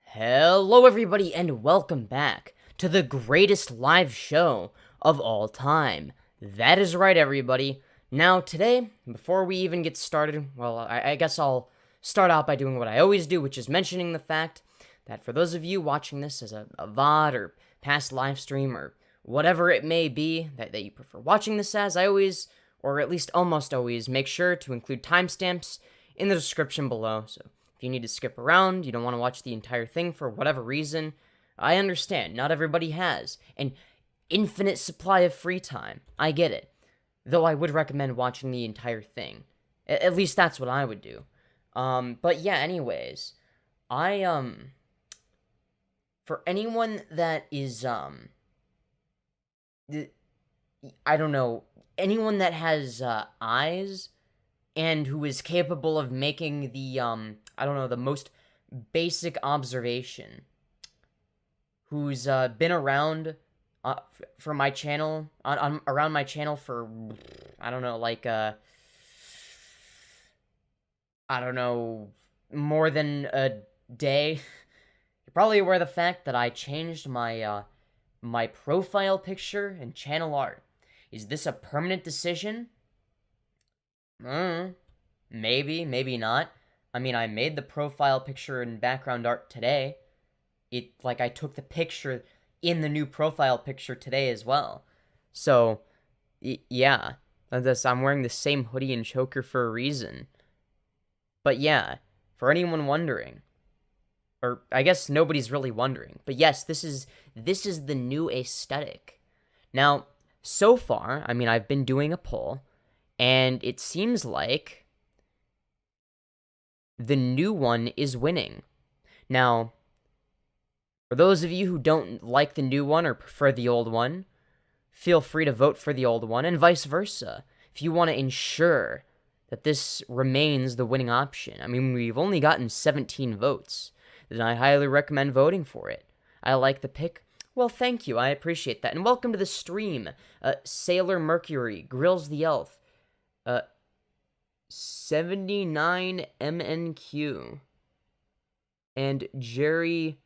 Hello everybody and welcome back to the greatest live show of all time. That is right, everybody. Now today, before we even get started, well, I guess I'll start out by doing what I always do, which is mentioning the fact that for those of you watching this as a VOD or past live stream or whatever it may be that you prefer watching this as, I always, or at least almost always, make sure to include timestamps in the description below. So if you need to skip around, you don't want to watch the entire thing for whatever reason, I understand. Not everybody has an infinite supply of free time. I get it. Though I would recommend watching the entire thing. At least that's what I would do. But yeah, anyways, for anyone that is, I don't know, anyone that has, eyes, and who is capable of making the, I don't know, the most basic observation, who's, been around, for my channel, around my channel for, I don't know, like, I don't know, more than a day. You're probably aware of the fact that I changed my, my profile picture and channel art. Is this a permanent decision? Maybe, maybe not. I mean, I made the profile picture and background art today. I took the picture in the new profile picture today as well. So, yeah. I'm wearing the same hoodie and choker for a reason. But yeah, for anyone wondering, or I guess nobody's really wondering, but yes, this is the new aesthetic. Now, so far, I mean, I've been doing a poll, and it seems like the new one is winning. Now, for those of you who don't like the new one or prefer the old one, feel free to vote for the old one, and vice versa, if you want to ensure that this remains the winning option. I mean, we've only gotten 17 votes, then I highly recommend voting for it. I like the pick. Well, thank you, I appreciate that, and welcome to the stream. Sailor Mercury, Grills the Elf, 79 MNQ, and Jerry,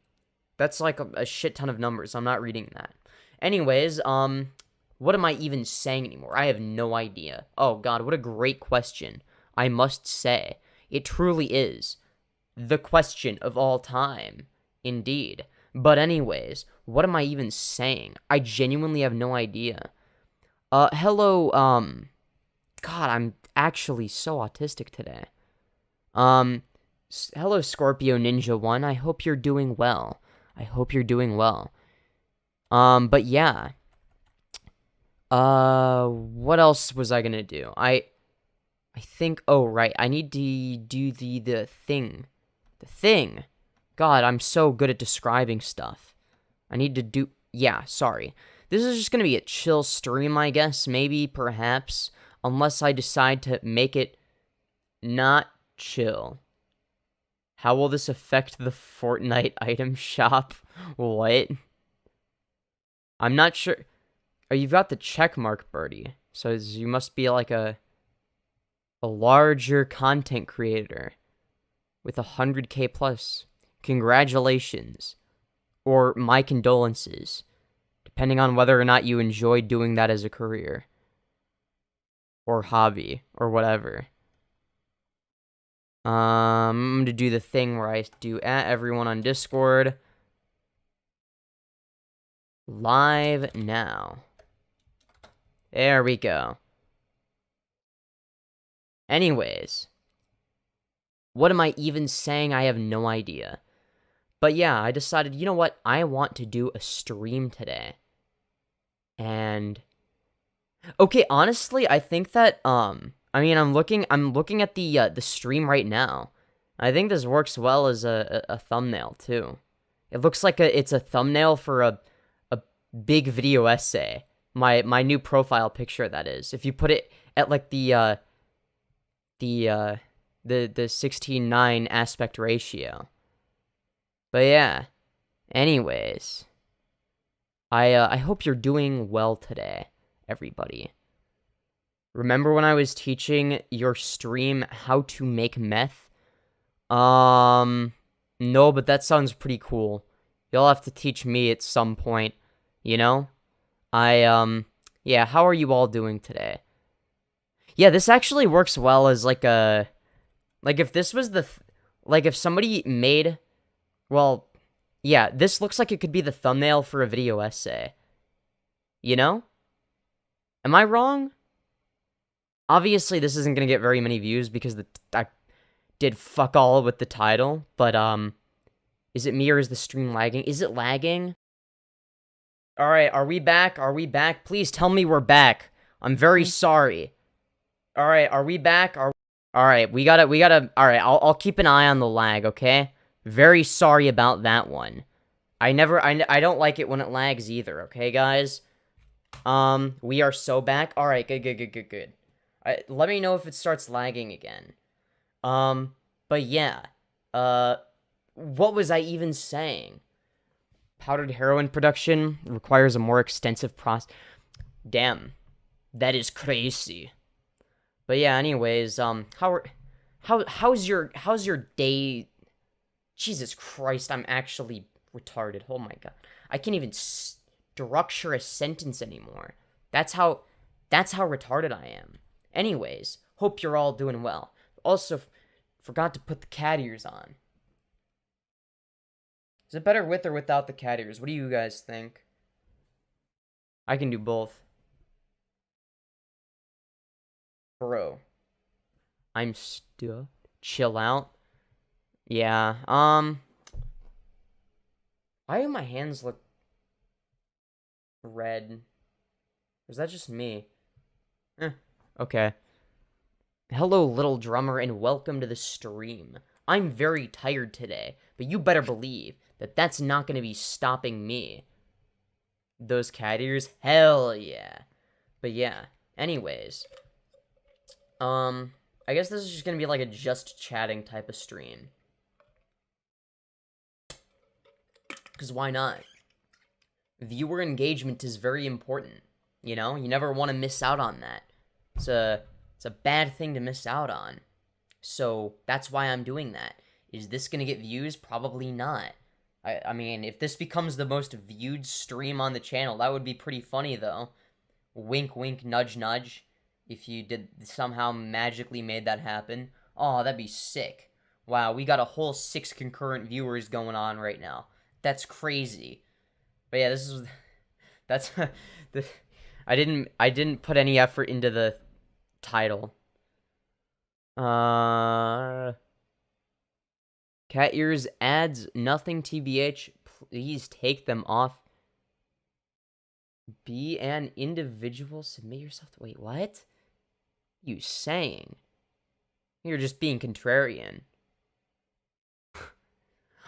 that's like a shit ton of numbers, I'm not reading that. Anyways, what am I even saying anymore? I have no idea. Oh god, what a great question, I must say. It truly is the question of all time, indeed. But anyways, what am I even saying? I genuinely have no idea. Hello, God, I'm actually so autistic today. Hello, Scorpio Ninja 1, I hope you're doing well. I hope you're doing well. But yeah. What else was I gonna do? I think, oh, right, I need to do the thing. The thing. God, I'm so good at describing stuff. I need to do, yeah, sorry. This is just gonna be a chill stream, I guess, maybe, perhaps, unless I decide to make it not chill. How will this affect the Fortnite item shop? What? I'm not sure. Oh, you've got the check mark, Birdie. So you must be like a larger content creator with 100K plus. Congratulations. Or my condolences, depending on whether or not you enjoy doing that as a career. Or hobby, or whatever. I'm going to do the thing where I do at everyone on Discord. Live now. There we go. Anyways. What am I even saying? I have no idea. But yeah, I decided, you know what? I want to do a stream today. And okay, honestly, I think that I mean, I'm looking at the stream right now. I think this works well as a thumbnail too. It looks like it's a thumbnail for a big video essay. My new profile picture, that is. If you put it at like the 16:9 aspect ratio. But yeah. Anyways, I hope you're doing well today, everybody. Remember when I was teaching your stream how to make meth? No, but that sounds pretty cool. You'll have to teach me at some point, you know? Yeah, how are you all doing today? Yeah, this actually works well as like a, like if this was like if somebody made, well, yeah, this looks like it could be the thumbnail for a video essay. You know? Am I wrong? Obviously, this isn't gonna get very many views because I did fuck all with the title, but, is it me or is the stream lagging? Is it lagging? Alright, are we back? Are we back? Please tell me we're back. I'm very sorry. Alright, are we back? Alright, we gotta, alright, I'll keep an eye on the lag, okay? Very sorry about that one. I don't like it when it lags either, okay, guys? We are so back. Alright, good. Let me know if it starts lagging again. But yeah. What was I even saying? Powdered heroin production requires a more extensive process. Damn. That is crazy. But yeah, anyways, how's your day? Jesus Christ, I'm actually retarded. Oh my god. I can't even structure a sentence anymore. That's how retarded I am. Anyways, hope you're all doing well. Also, forgot to put the cat ears on. Is it better with or without the cat ears? What do you guys think? I can do both. Bro. I'm stuck. Chill out. Yeah, why do my hands look red? Or is that just me? Okay. Hello, little drummer, and welcome to the stream. I'm very tired today, but you better believe that that's not going to be stopping me. Those cat ears? Hell yeah. But yeah, anyways. I guess this is just going to be like a just chatting type of stream. Because why not? Viewer engagement is very important. You know, you never want to miss out on that. It's a bad thing to miss out on. So that's why I'm doing that. Is this gonna get views? Probably not. I mean, if this becomes the most viewed stream on the channel, that would be pretty funny though. Wink, wink, nudge, nudge. If you did somehow magically made that happen. Oh, that'd be sick. Wow, we got a whole 6 concurrent viewers going on right now. That's crazy. But yeah, that's I didn't put any effort into the title. Cat ears ads, nothing TBH. Please take them off. Be an individual. Submit yourself to. Wait, what? You saying? You're just being contrarian.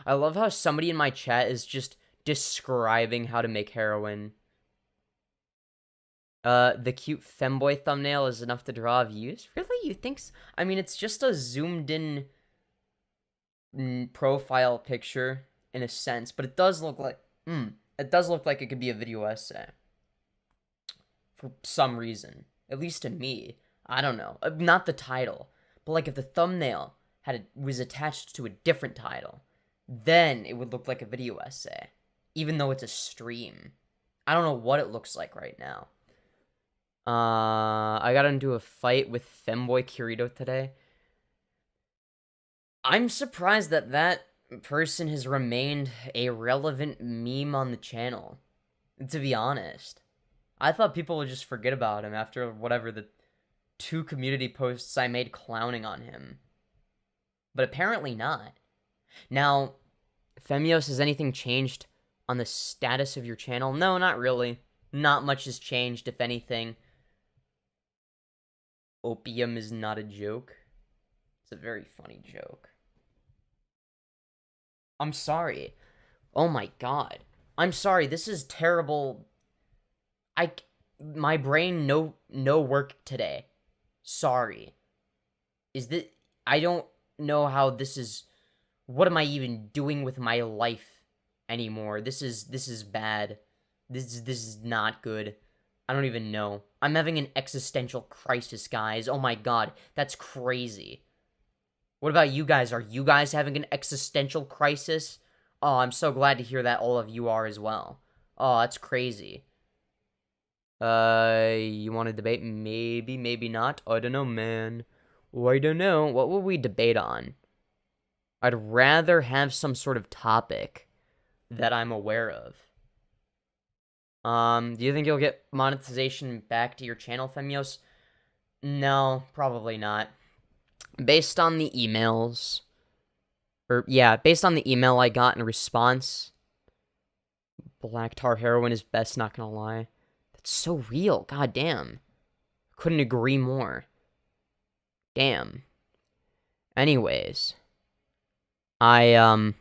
I love how somebody in my chat is just describing how to make heroin. The cute femboy thumbnail is enough to draw views? Really? You think so? I mean, it's just a zoomed-in profile picture, in a sense, but it does look like... it does look like it could be a video essay. For some reason. At least to me. I don't know. Not the title. But, like, if the thumbnail was attached to a different title, then it would look like a video essay. Even though it's a stream. I don't know what it looks like right now. I got into a fight with Femboy Kirito today. I'm surprised that person has remained a relevant meme on the channel, to be honest. I thought people would just forget about him after whatever the 2 community posts I made clowning on him. But apparently not. Now, Femyoz, has anything changed on the status of your channel? No, not really. Not much has changed, if anything. Opium is not a joke. It's a very funny joke. I'm sorry. Oh my god. I'm sorry, this is terrible. My brain no work today. Sorry. I don't know how this is... What am I even doing with my life anymore? This is bad. This is not good. I don't even know. I'm having an existential crisis, guys. Oh my god, that's crazy. What about you guys? Are you guys having an existential crisis? Oh, I'm so glad to hear that all of you are as well. Oh, that's crazy. You want to debate? Maybe, maybe not. I don't know, man. I don't know. What would we debate on? I'd rather have some sort of topic that I'm aware of. Do you think you'll get monetization back to your channel, Femyoz? No, probably not. Based on the emails, based on the email I got in response, black tar heroin is best, not gonna lie. That's so real, god damn. Couldn't agree more. Damn. Anyways, oh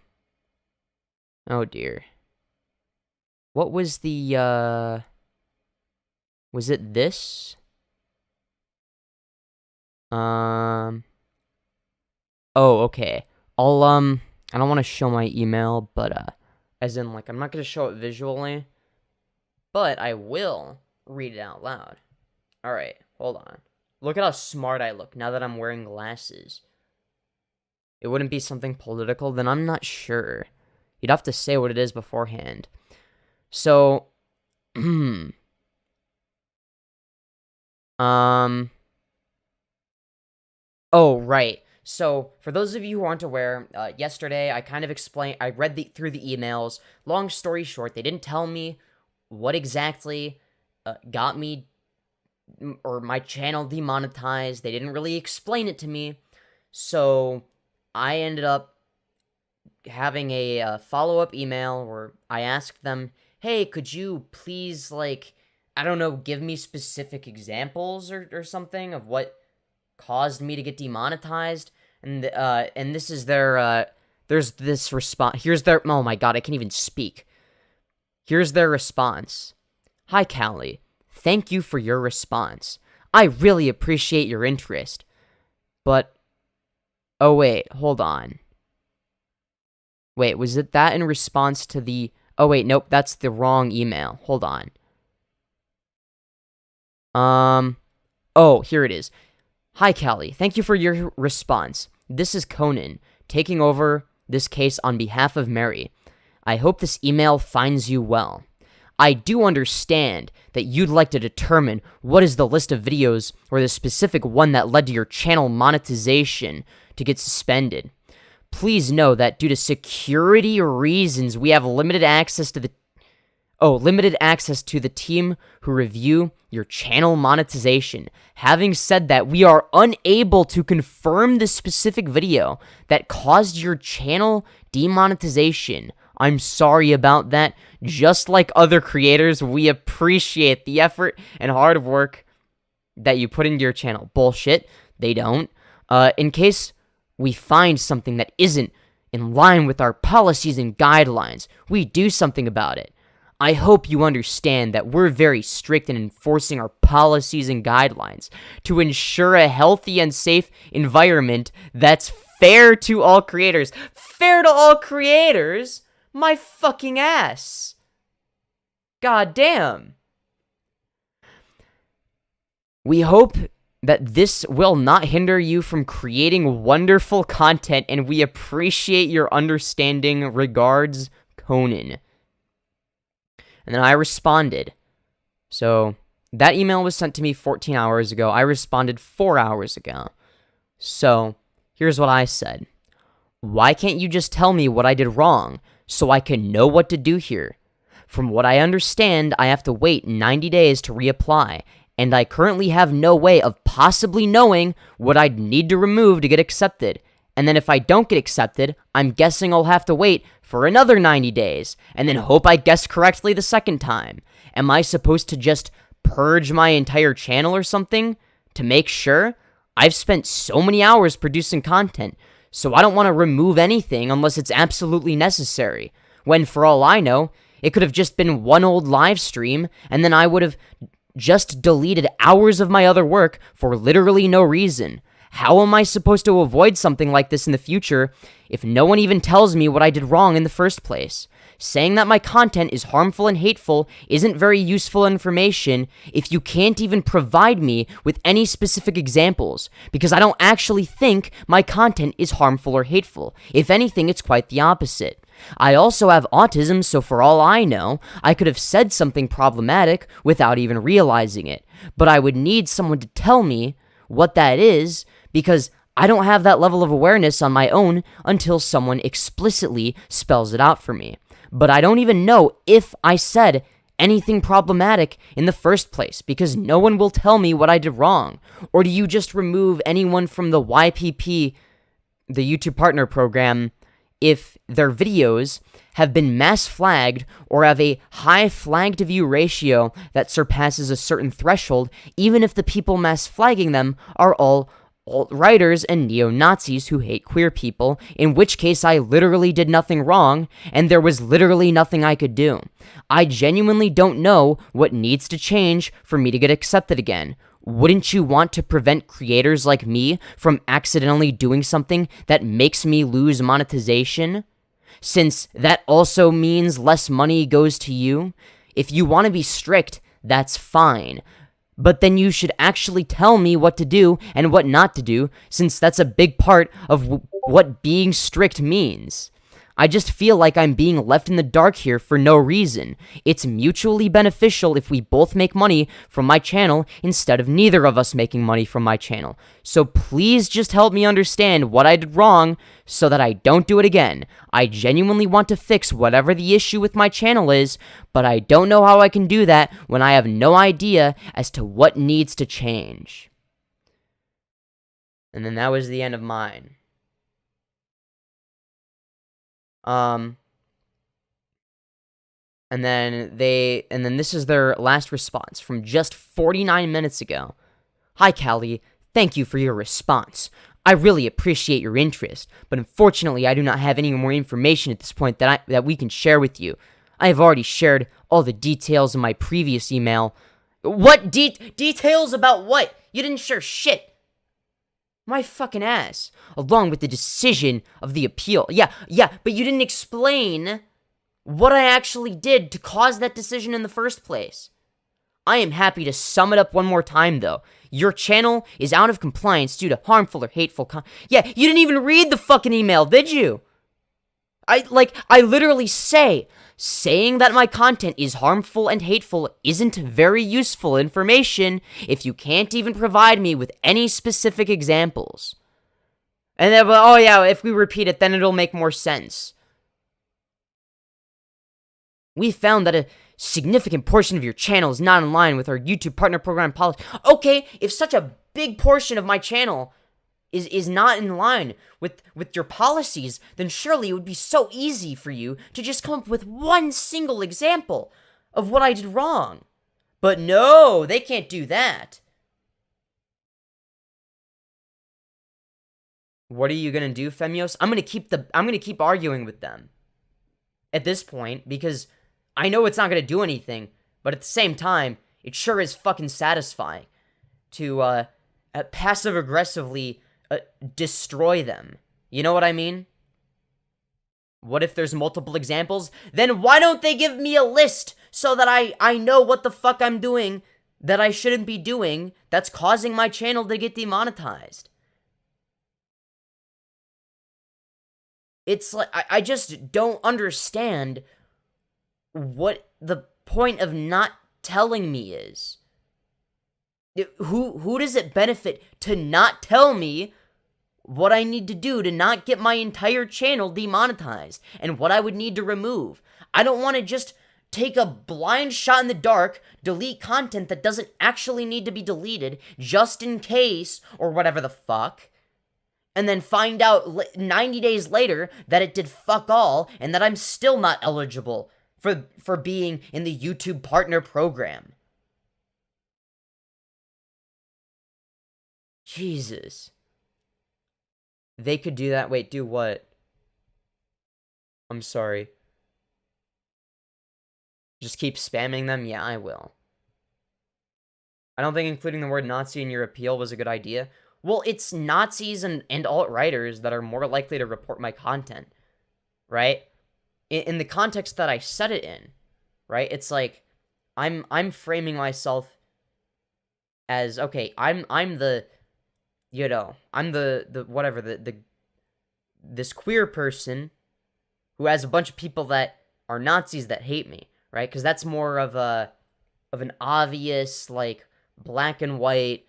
dear. What was the, was it this? Oh, okay. I don't want to show my email, but, as in, like, I'm not going to show it visually, but I will read it out loud. Alright, hold on. Look at how smart I look now that I'm wearing glasses. It wouldn't be something political, then I'm not sure. You'd have to say what it is beforehand. So, oh, right. So, for those of you who aren't aware, yesterday I kind of explained, I read through the emails. Long story short, they didn't tell me what exactly got me or my channel demonetized. They didn't really explain it to me. So, I ended up having a follow-up email where I asked them, hey, could you please, like, I don't know, give me specific examples or something of what caused me to get demonetized, and this is their, there's this response, here's their, oh my god, I can't even speak. Here's their response. Hi, Callie. Thank you for your response. I really appreciate your interest. But, oh wait, hold on. Wait, was it that in response to the, oh wait, nope, that's the wrong email. Hold on. Oh, here it is. Hi, Callie. Thank you for your response. This is Conan, taking over this case on behalf of Mary. I hope this email finds you well. I do understand that you'd like to determine what is the list of videos or the specific one that led to your channel monetization to get suspended. Please know that due to security reasons, we have limited access to the team who review your channel monetization. Having said that, we are unable to confirm the specific video that caused your channel demonetization. I'm sorry about that. Just like other creators, we appreciate the effort and hard work that you put into your channel. Bullshit. They don't. In case we find something that isn't in line with our policies and guidelines, we do something about it. I hope you understand that we're very strict in enforcing our policies and guidelines to ensure a healthy and safe environment that's fair to all creators. Fair to all creators? My fucking ass. God damn. We hope that this will not hinder you from creating wonderful content, and we appreciate your understanding. Regards, Conan. And then I responded. So, that email was sent to me 14 hours ago. I responded 4 hours ago. So, here's what I said. Why can't you just tell me what I did wrong, so I can know what to do here? From what I understand, I have to wait 90 days to reapply, and I currently have no way of possibly knowing what I'd need to remove to get accepted. And then if I don't get accepted, I'm guessing I'll have to wait for another 90 days, and then hope I guessed correctly the second time. Am I supposed to just purge my entire channel or something to make sure? I've spent so many hours producing content, so I don't want to remove anything unless it's absolutely necessary. When, for all I know, it could have just been one old live stream, and then I would have just deleted hours of my other work for literally no reason. How am I supposed to avoid something like this in the future if no one even tells me what I did wrong in the first place? Saying that my content is harmful and hateful isn't very useful information if you can't even provide me with any specific examples, because I don't actually think my content is harmful or hateful. If anything, it's quite the opposite. I also have autism, so for all I know, I could have said something problematic without even realizing it. But I would need someone to tell me what that is, because I don't have that level of awareness on my own until someone explicitly spells it out for me. But I don't even know if I said anything problematic in the first place, because no one will tell me what I did wrong. Or do you just remove anyone from the YPP, the YouTube Partner Program, if their videos have been mass flagged or have a high flag to view ratio that surpasses a certain threshold, even if the people mass flagging them are all alt-righters and neo-Nazis who hate queer people, in which case I literally did nothing wrong, and there was literally nothing I could do. I genuinely don't know what needs to change for me to get accepted again. Wouldn't you want to prevent creators like me from accidentally doing something that makes me lose monetization? Since that also means less money goes to you? If you want to be strict, that's fine. But then you should actually tell me what to do and what not to do, since that's a big part of what being strict means. I just feel like I'm being left in the dark here for no reason. It's mutually beneficial if we both make money from my channel instead of neither of us making money from my channel. So please just help me understand what I did wrong so that I don't do it again. I genuinely want to fix whatever the issue with my channel is, but I don't know how I can do that when I have no idea as to what needs to change. And then that was the end of mine. And then this is their last response from just 49 minutes ago. Hi, Callie. Thank you for your response. I really appreciate your interest, but unfortunately I do not have any more information at this point that we can share with you. I have already shared all the details in my previous email. What details about what? You didn't share shit. My fucking ass. Along with the decision of the appeal. Yeah, but you didn't explain what I actually did to cause that decision in the first place. I am happy to sum it up one more time, though. Your channel is out of compliance due to harmful or hateful Yeah, you didn't even read the fucking email, did you? I literally saying that my content is harmful and hateful isn't very useful information if you can't even provide me with any specific examples. And then, oh yeah, if we repeat it, then it'll make more sense. We found that a significant portion of your channel is not in line with our YouTube Partner Program policy. Okay, if such a big portion of my channel is not in line with your policies, then surely it would be so easy for you to just come up with one single example of what I did wrong. But no, they can't do that. What are you gonna do, Femyoz? I'm gonna keep arguing with them at this point, because I know it's not gonna do anything, but at the same time, it sure is fucking satisfying to passive-aggressively destroy them. You know what I mean? What if there's multiple examples? Then why don't they give me a list so that I know what the fuck I'm doing that I shouldn't be doing that's causing my channel to get demonetized? It's like, I just don't understand what the point of not telling me is. Who does it benefit to not tell me what I need to do to not get my entire channel demonetized and what I would need to remove? I don't want to just take a blind shot in the dark, delete content that doesn't actually need to be deleted just in case or whatever the fuck, and then find out 90 days later that it did fuck all and that I'm still not eligible for being in the YouTube Partner Program. Jesus. They could do that. Wait, do what? I'm sorry. Just keep spamming them? Yeah, I will. I don't think including the word Nazi in your appeal was a good idea. Well, it's Nazis and alt-righters that are more likely to report my content, right? In the context that I said it in, right? It's like I'm framing myself as, okay, I'm the, you know, I'm the whatever, this queer person who has a bunch of people that are Nazis that hate me, right? Because that's more of an obvious, like, black and white,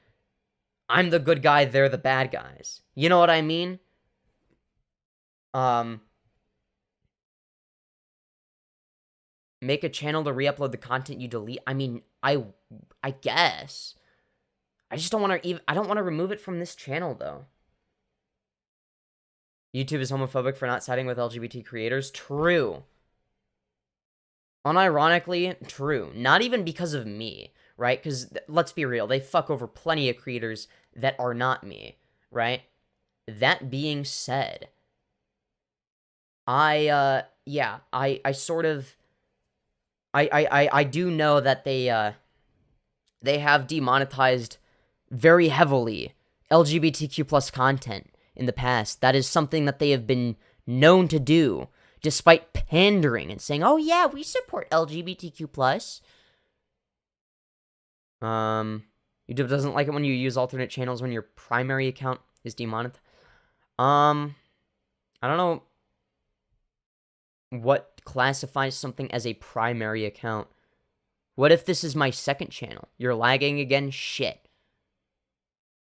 I'm the good guy, they're the bad guys. You know what I mean? Make a channel to re-upload the content you delete. I mean, I guess. I just don't want to I don't want to remove it from this channel, though. YouTube is homophobic for not siding with LGBT creators. True. Unironically, true. Not even because of me, right? Because, let's be real, they fuck over plenty of creators that are not me, right? That being said, I sort of, I do know that they have demonetized very heavily LGBTQ plus content in the past. That is something that they have been known to do, despite pandering and saying, oh yeah, we support LGBTQ plus. YouTube doesn't like it when you use alternate channels when your primary account is demonetized. I don't know what classifies something as a primary account. What if this is my second channel? You're lagging again? Shit.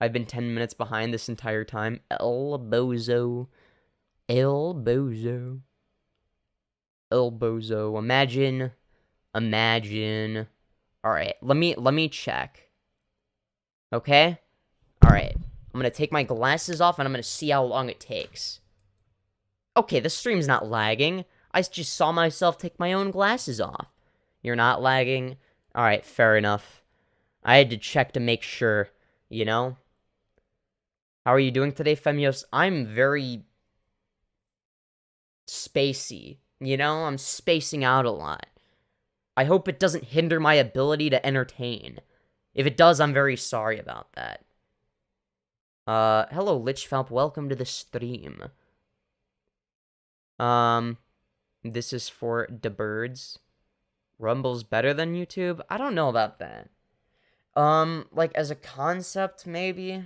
I've been 10 minutes behind this entire time. El bozo. El bozo. El bozo. Imagine. Alright, let me check. Okay? Alright. I'm gonna take my glasses off and I'm gonna see how long it takes. Okay, the stream's not lagging. I just saw myself take my own glasses off. You're not lagging? Alright, fair enough. I had to check to make sure, you know? How are you doing today, Femyoz? I'm very spacey, you know? I'm spacing out a lot. I hope it doesn't hinder my ability to entertain. If it does, I'm very sorry about that. Hello, Lichfalp. Welcome to the stream. This is for the birds. Rumble's better than YouTube? I don't know about that. Like, as a concept, maybe.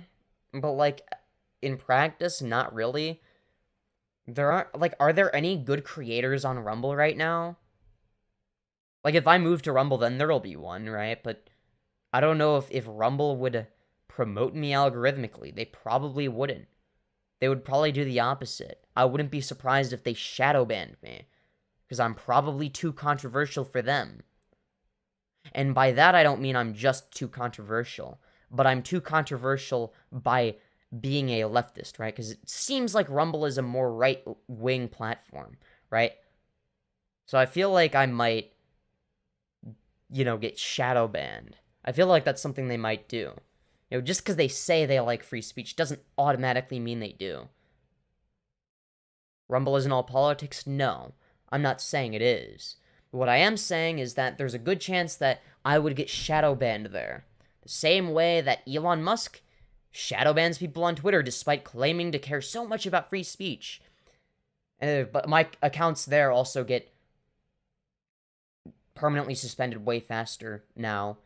But, like, in practice, not really. There aren't, like, are there any good creators on Rumble right now? Like, if I move to Rumble, then there'll be one, right? But I don't know if Rumble would promote me algorithmically. They probably wouldn't. They would probably do the opposite. I wouldn't be surprised if they shadow banned me, because I'm probably too controversial for them. And by that, I don't mean I'm just too controversial, but I'm too controversial by being a leftist, right? Because it seems like Rumble is a more right-wing platform, right? So I feel like I might, you know, get shadow banned. I feel like that's something they might do. You know, just because they say they like free speech doesn't automatically mean they do. Rumble isn't all politics? No. I'm not saying it is. But what I am saying is that there's a good chance that I would get shadow banned there. The same way that Elon Musk shadow bans people on Twitter despite claiming to care so much about free speech. But my accounts there also get permanently suspended way faster now.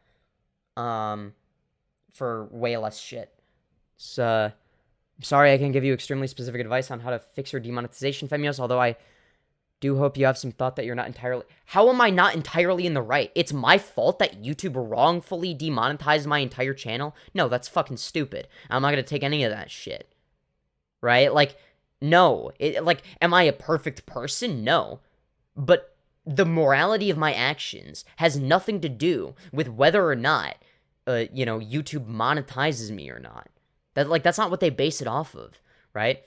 For way less shit. So, I'm sorry I can't give you extremely specific advice on how to fix your demonetization, Femyoz, although I do hope you have some thought that you're not entirely... How am I not entirely in the right? It's my fault that YouTube wrongfully demonetized my entire channel? No, that's fucking stupid. I'm not gonna take any of that shit. Right? Like, no. Like, am I a perfect person? No. But the morality of my actions has nothing to do with whether or not, you know, YouTube monetizes me or not. That's not what they base it off of, right?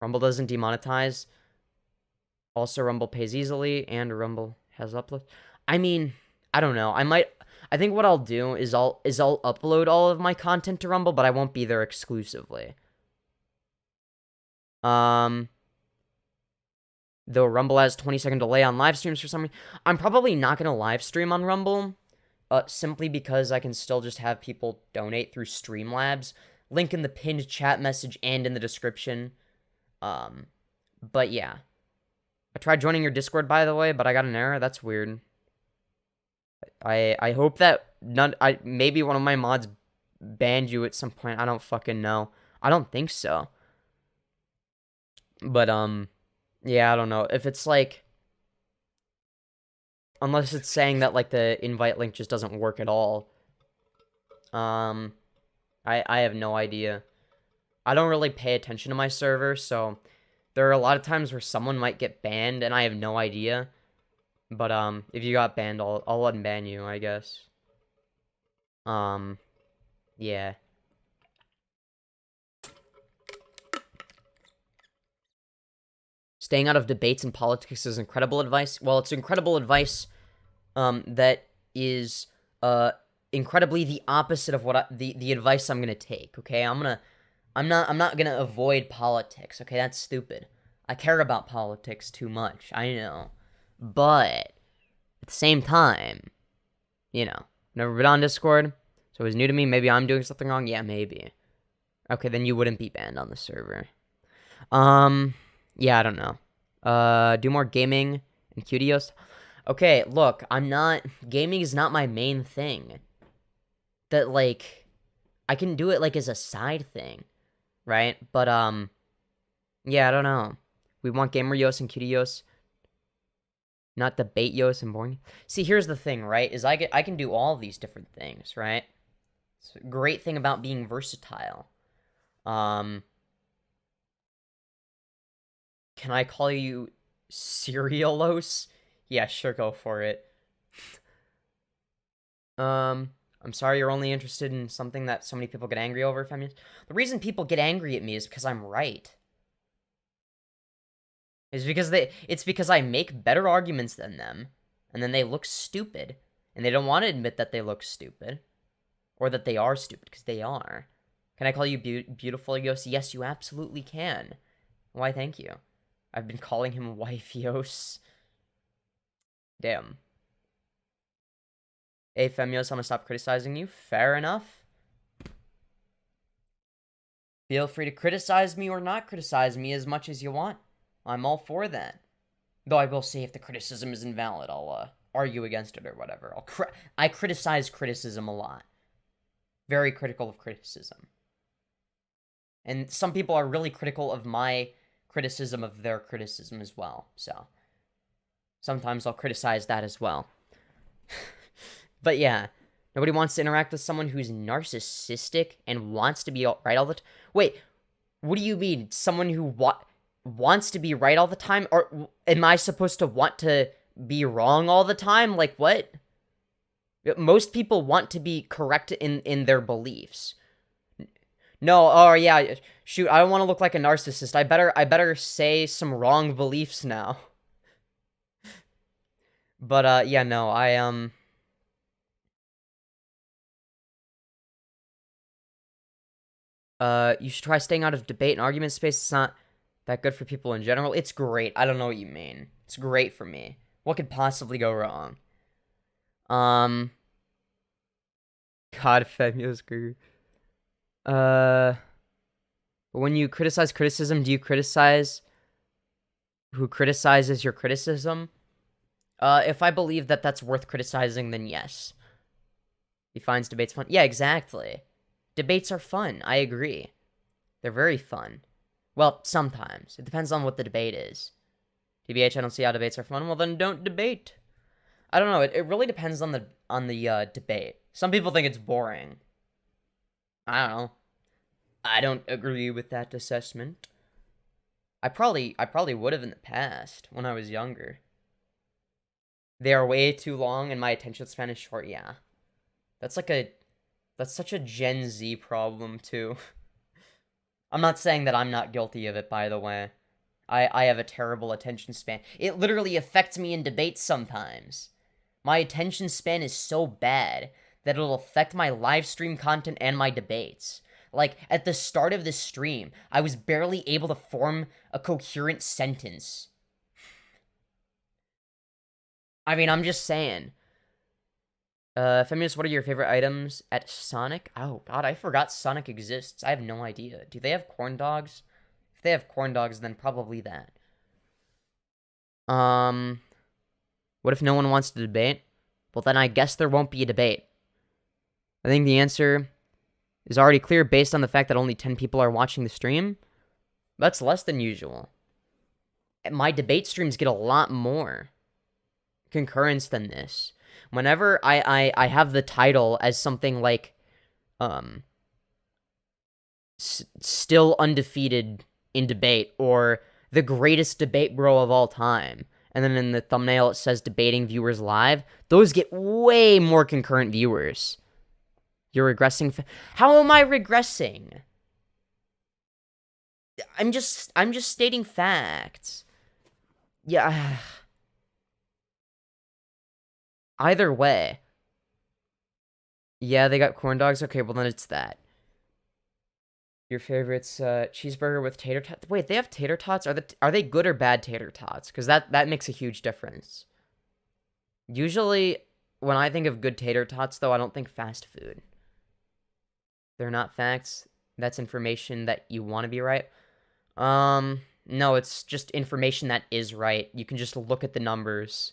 Rumble doesn't demonetize. Also, Rumble pays easily, and Rumble has upload. I mean, I don't know. I think what I'll do is I'll upload all of my content to Rumble, but I won't be there exclusively. Though Rumble has 20-second delay on live streams for some reason, I'm probably not gonna live stream on Rumble. Simply because I can still just have people donate through Streamlabs. Link in the pinned chat message and in the description. But yeah. I tried joining your Discord, by the way, but I got an error. That's weird. I hope that maybe one of my mods banned you at some point. I don't fucking know. I don't think so. But, yeah, I don't know. If it's, like... Unless it's saying that, like, the invite link just doesn't work at all. I have no idea. I don't really pay attention to my server, so... There are a lot of times where someone might get banned, and I have no idea. But, if you got banned, I'll unban you, I guess. Yeah. Staying out of debates and politics is incredible advice. Well, it's incredible advice, that is, incredibly the opposite of what the advice I'm gonna take, okay? I'm not gonna avoid politics, okay? That's stupid. I care about politics too much, I know. But, at the same time, you know, never been on Discord, so it was new to me. Maybe I'm doing something wrong? Yeah, maybe. Okay, then you wouldn't be banned on the server. Yeah, I don't know. Do more gaming and QDOs. Okay, look, gaming is not my main thing. That, like, I can do it, like, as a side thing, right? But, yeah, I don't know. We want gamer-yos and QDOs. Not debate-yos and boring. See, here's the thing, right? Is I can do all these different things, right? It's a great thing about being versatile. Can I call you Cerealos? Yeah, sure, go for it. I'm sorry you're only interested in something that so many people get angry over, Femyoz. The reason people get angry at me is because I'm right. It's because I make better arguments than them, and then they look stupid, and they don't want to admit that they look stupid, or that they are stupid, because they are. Can I call you beautiful, Yos? Yes, you absolutely can. Why, thank you. I've been calling him Wife Yos. Damn. Hey, Femyoz, I'm gonna stop criticizing you. Fair enough. Feel free to criticize me or not criticize me as much as you want. I'm all for that. Though I will say if the criticism is invalid, I'll argue against it or whatever. I criticize criticism a lot. Very critical of criticism. And some people are really critical of my criticism of their criticism as well. So, sometimes I'll criticize that as well. But yeah, nobody wants to interact with someone who's narcissistic and wants to be right all the time. Wait, what do you mean? Someone who wants to be right all the time? Or am I supposed to want to be wrong all the time? Like, what? Most people want to be correct in their beliefs. No, oh yeah, shoot, I don't want to look like a narcissist. I better say some wrong beliefs now. But, yeah, no, you should try staying out of debate and argument space. It's not that good for people in general. It's great. I don't know what you mean. It's great for me. What could possibly go wrong? God, Femyoz Guru. When you criticize criticism, do you criticize who criticizes your criticism? If I believe that that's worth criticizing, then yes. He finds debates fun. Yeah, exactly. Debates are fun. I agree. They're very fun. Well, sometimes. It depends on what the debate is. TBH, I don't see how debates are fun. Well, then don't debate. I don't know. It really depends on the debate. Some people think it's boring. I don't know. I don't agree with that assessment. I probably would have in the past when I was younger. They are way too long and my attention span is short. Yeah. That's such a Gen Z problem too. I'm not saying that I'm not guilty of it, by the way. I have a terrible attention span. It literally affects me in debates sometimes. My attention span is so bad that it'll affect my live stream content and my debates. Like, at the start of this stream, I was barely able to form a coherent sentence. I mean, I'm just saying. Femyoz, what are your favorite items at Sonic? Oh, God, I forgot Sonic exists. I have no idea. Do they have corn dogs? If they have corn dogs, then probably that. What if no one wants to debate? Well, then I guess there won't be a debate. I think the answer is already clear based on the fact that only 10 people are watching the stream. That's less than usual. My debate streams get a lot more concurrence than this. Whenever I have the title as something like, still undefeated in debate, or the greatest debate bro of all time, and then in the thumbnail it says debating viewers live, those get way more concurrent viewers. You're regressing. How am I regressing? I'm just stating facts. Yeah. Either way. Yeah, they got corn dogs. Okay, well then it's that. Your favorites, cheeseburger with tater tots. Wait, they have tater tots? Are they good or bad tater tots? Because that makes a huge difference. Usually, when I think of good tater tots, though, I don't think fast food. They're not facts. That's information that you want to be right. No, it's just information that is right. You can just look at the numbers.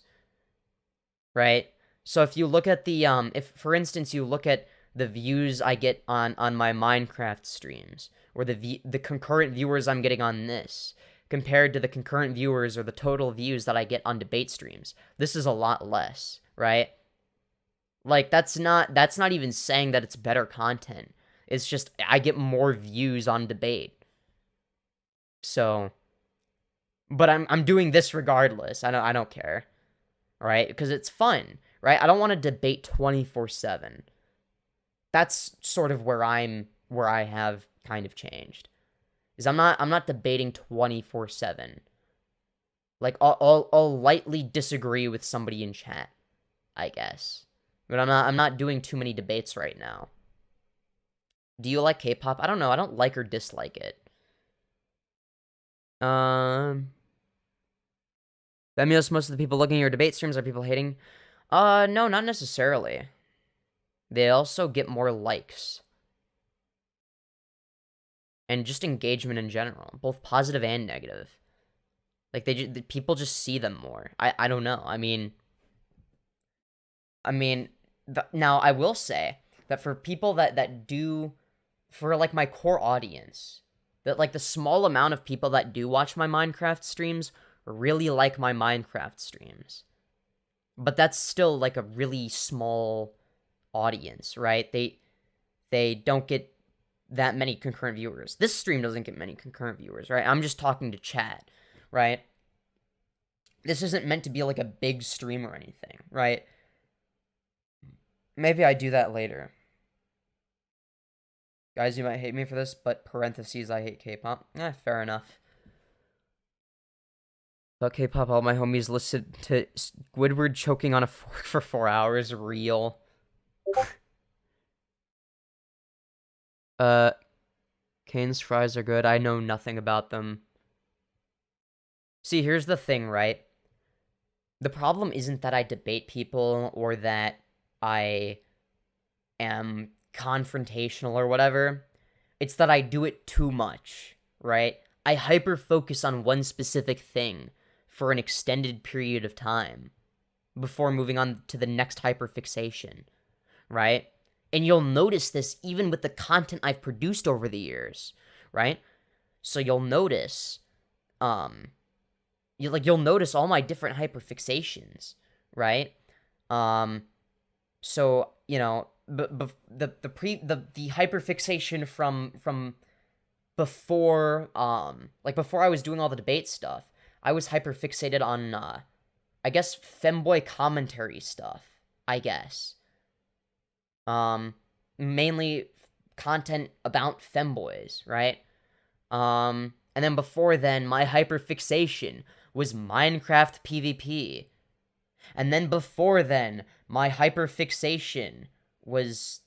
Right? So if you look at the, if, for instance, you look at the views I get on my Minecraft streams, or the concurrent viewers I'm getting on this, compared to the concurrent viewers or the total views that I get on debate streams, this is a lot less, right? Like, that's not even saying that it's better content. It's just, I get more views on debate. So, but I'm doing this regardless. I don't care. Right? Because it's fun, right? I don't want to debate 24/7. That's sort of where I have kind of changed. Is I'm not debating 24/7. Like, I'll lightly disagree with somebody in chat, I guess. But I'm not doing too many debates right now. Do you like K-pop? I don't know. I don't like or dislike it. Femyoz, most of the people looking at your debate streams are people hating. No, not necessarily. They also get more likes. And just engagement in general, both positive and negative. Like, the people just see them more. I don't know. I mean, now I will say that for people that do, for like my core audience, that like the small amount of people that do watch my Minecraft streams really like my Minecraft streams. But that's still like a really small audience, right? They don't get that many concurrent viewers. This stream doesn't get many concurrent viewers, right? I'm just talking to chat, right? This isn't meant to be like a big stream or anything, right? Maybe I do that later. Guys, you might hate me for this, but parentheses, I hate K-pop. Fair enough. About K-pop, all my homies listened to Squidward choking on a fork for 4 hours. Real. Kane's fries are good. I know nothing about them. See, here's the thing, right? The problem isn't that I debate people or that I am confrontational or whatever. It's that I do it too much, right? I hyper-focus on one specific thing for an extended period of time before moving on to the next hyperfixation, right? And you'll notice this even with the content I've produced over the years, right? So you'll notice, you'll notice all my different hyperfixations, right? So, you know, the hyperfixation from before, like before I was doing all the debate stuff, I was hyperfixated on, I guess, femboy commentary stuff, I guess. Mainly content about femboys, right? And then before then, my hyperfixation was Minecraft PvP. And then before then, my hyperfixation was,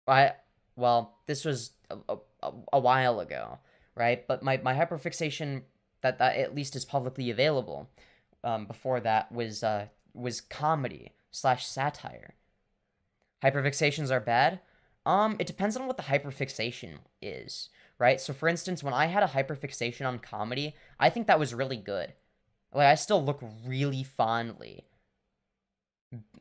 well, this was a while ago, right? But my hyperfixation that at least is publicly available, before that was comedy. slash satire. Hyperfixations are bad? It depends on what the hyperfixation is, right? So for instance, when I had a hyperfixation on comedy, I think that was really good. Like, I still look really fondly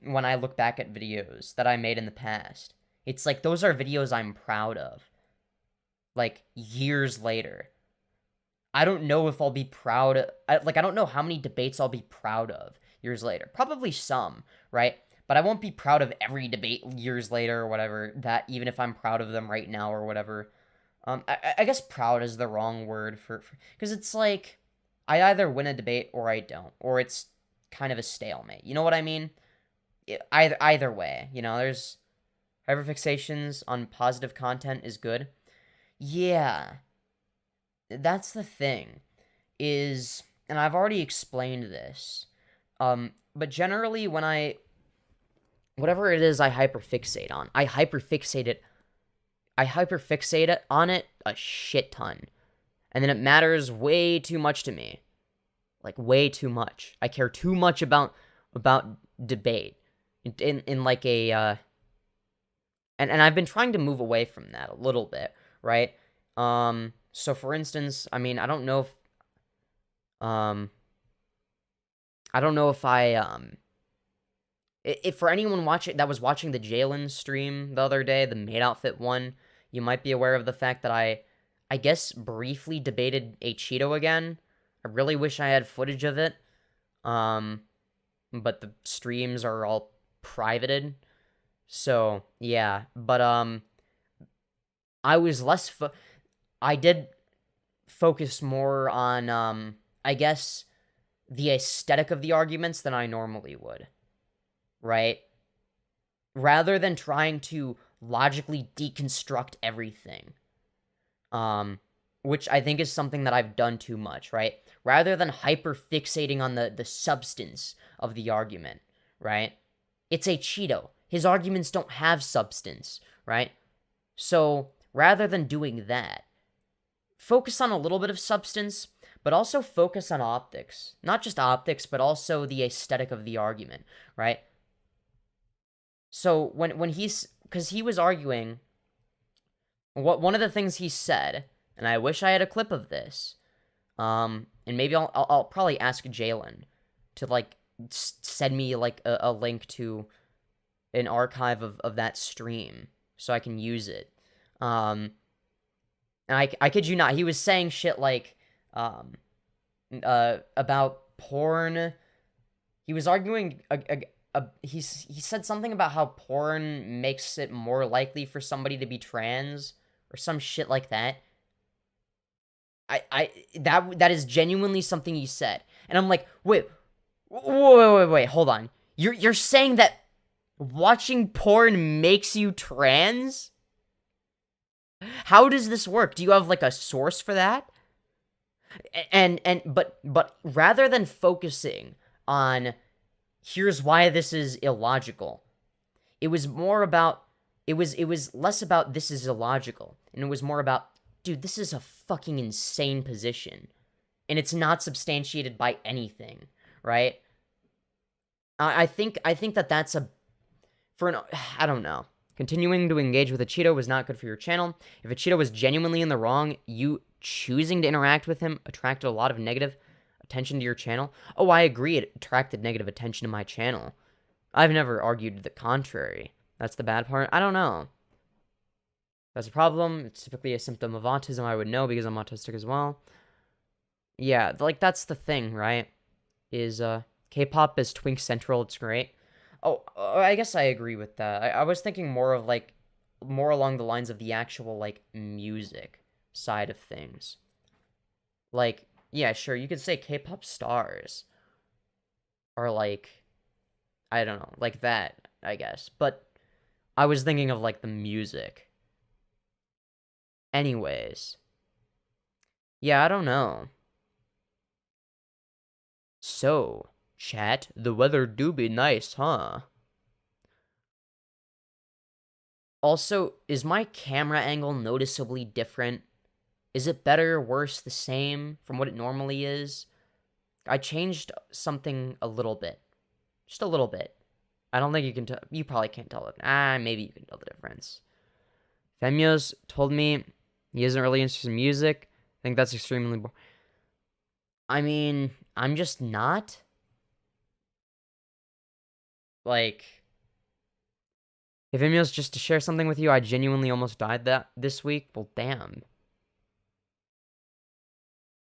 when I look back at videos that I made in the past. It's like, those are videos I'm proud of. Like, years later. I don't know if I'll be proud I don't know how many debates I'll be proud of years later. Probably some, right? But I won't be proud of every debate years later or whatever, that even if I'm proud of them right now or whatever. I guess proud is the wrong word for because it's like, I either win a debate or I don't, or it's kind of a stalemate. You know what I mean? Either way, you know, there's hyperfixations on positive content is good. Yeah, that's the thing, is, and I've already explained this, but generally when whatever it is I hyperfixate on, I hyperfixate it on it a shit ton. And then it matters way too much to me. Like, way too much. I care too much about debate. In like a, and I've been trying to move away from that a little bit, right? So for instance, I mean, I don't know if for anyone that was watching the Jalen stream the other day, the maid outfit one, you might be aware of the fact that I guess briefly debated a Cheeto again. I really wish I had footage of it. But the streams are all privated. So, yeah, but I was I did focus more on I guess the aesthetic of the arguments than I normally would. Right? Rather than trying to logically deconstruct everything. Which I think is something that I've done too much, right? Rather than hyper-fixating on the substance of the argument, right? It's a Cheeto. His arguments don't have substance, right? So, rather than doing that, focus on a little bit of substance, but also focus on optics. Not just optics, but also the aesthetic of the argument, right? So, because he was arguing, one of the things he said, and I wish I had a clip of this, and maybe I'll probably ask Jalen to, like, send me, like, a link to an archive of that stream so I can use it. And I kid you not, he was saying shit like, about porn. He was arguing, he said something about how porn makes it more likely for somebody to be trans, or some shit like that. That is genuinely something he said. And I'm like, wait, hold on. You're saying that watching porn makes you trans? How does this work? Do you have, like, a source for that? But rather than focusing on here's why this is illogical, it was less about this is illogical, and it was more about, dude, this is a fucking insane position, and it's not substantiated by anything, right? I think that's I don't know. Continuing to engage with a Cheeto was not good for your channel. If a Cheeto was genuinely in the wrong, you choosing to interact with him attracted a lot of negative attention to your channel. Oh, I agree, it attracted negative attention to my channel. I've never argued the contrary. That's the bad part. I don't know. That's a problem. It's typically a symptom of autism. I would know because I'm autistic as well. Yeah, like, that's the thing, right? Is, K-pop is Twink Central. It's great. Oh, I guess I agree with that. I was thinking more of, like, more along the lines of the actual, like, music side of things. Like, yeah, sure, you could say K-pop stars. Or, like, I don't know, like that, I guess. But I was thinking of, like, the music. Anyways. Yeah, I don't know. So, chat, the weather do be nice, huh? Also, is my camera angle noticeably different? Is it better, worse, the same from what it normally is? I changed something a little bit. Just a little bit. I don't think you can tell. You probably can't tell it. Maybe you can tell the difference. Femyoz told me he isn't really interested in music. I think that's extremely boring. I mean, I'm just not. Like, if Femyoz just to share something with you, I genuinely almost died this week. Well, damn.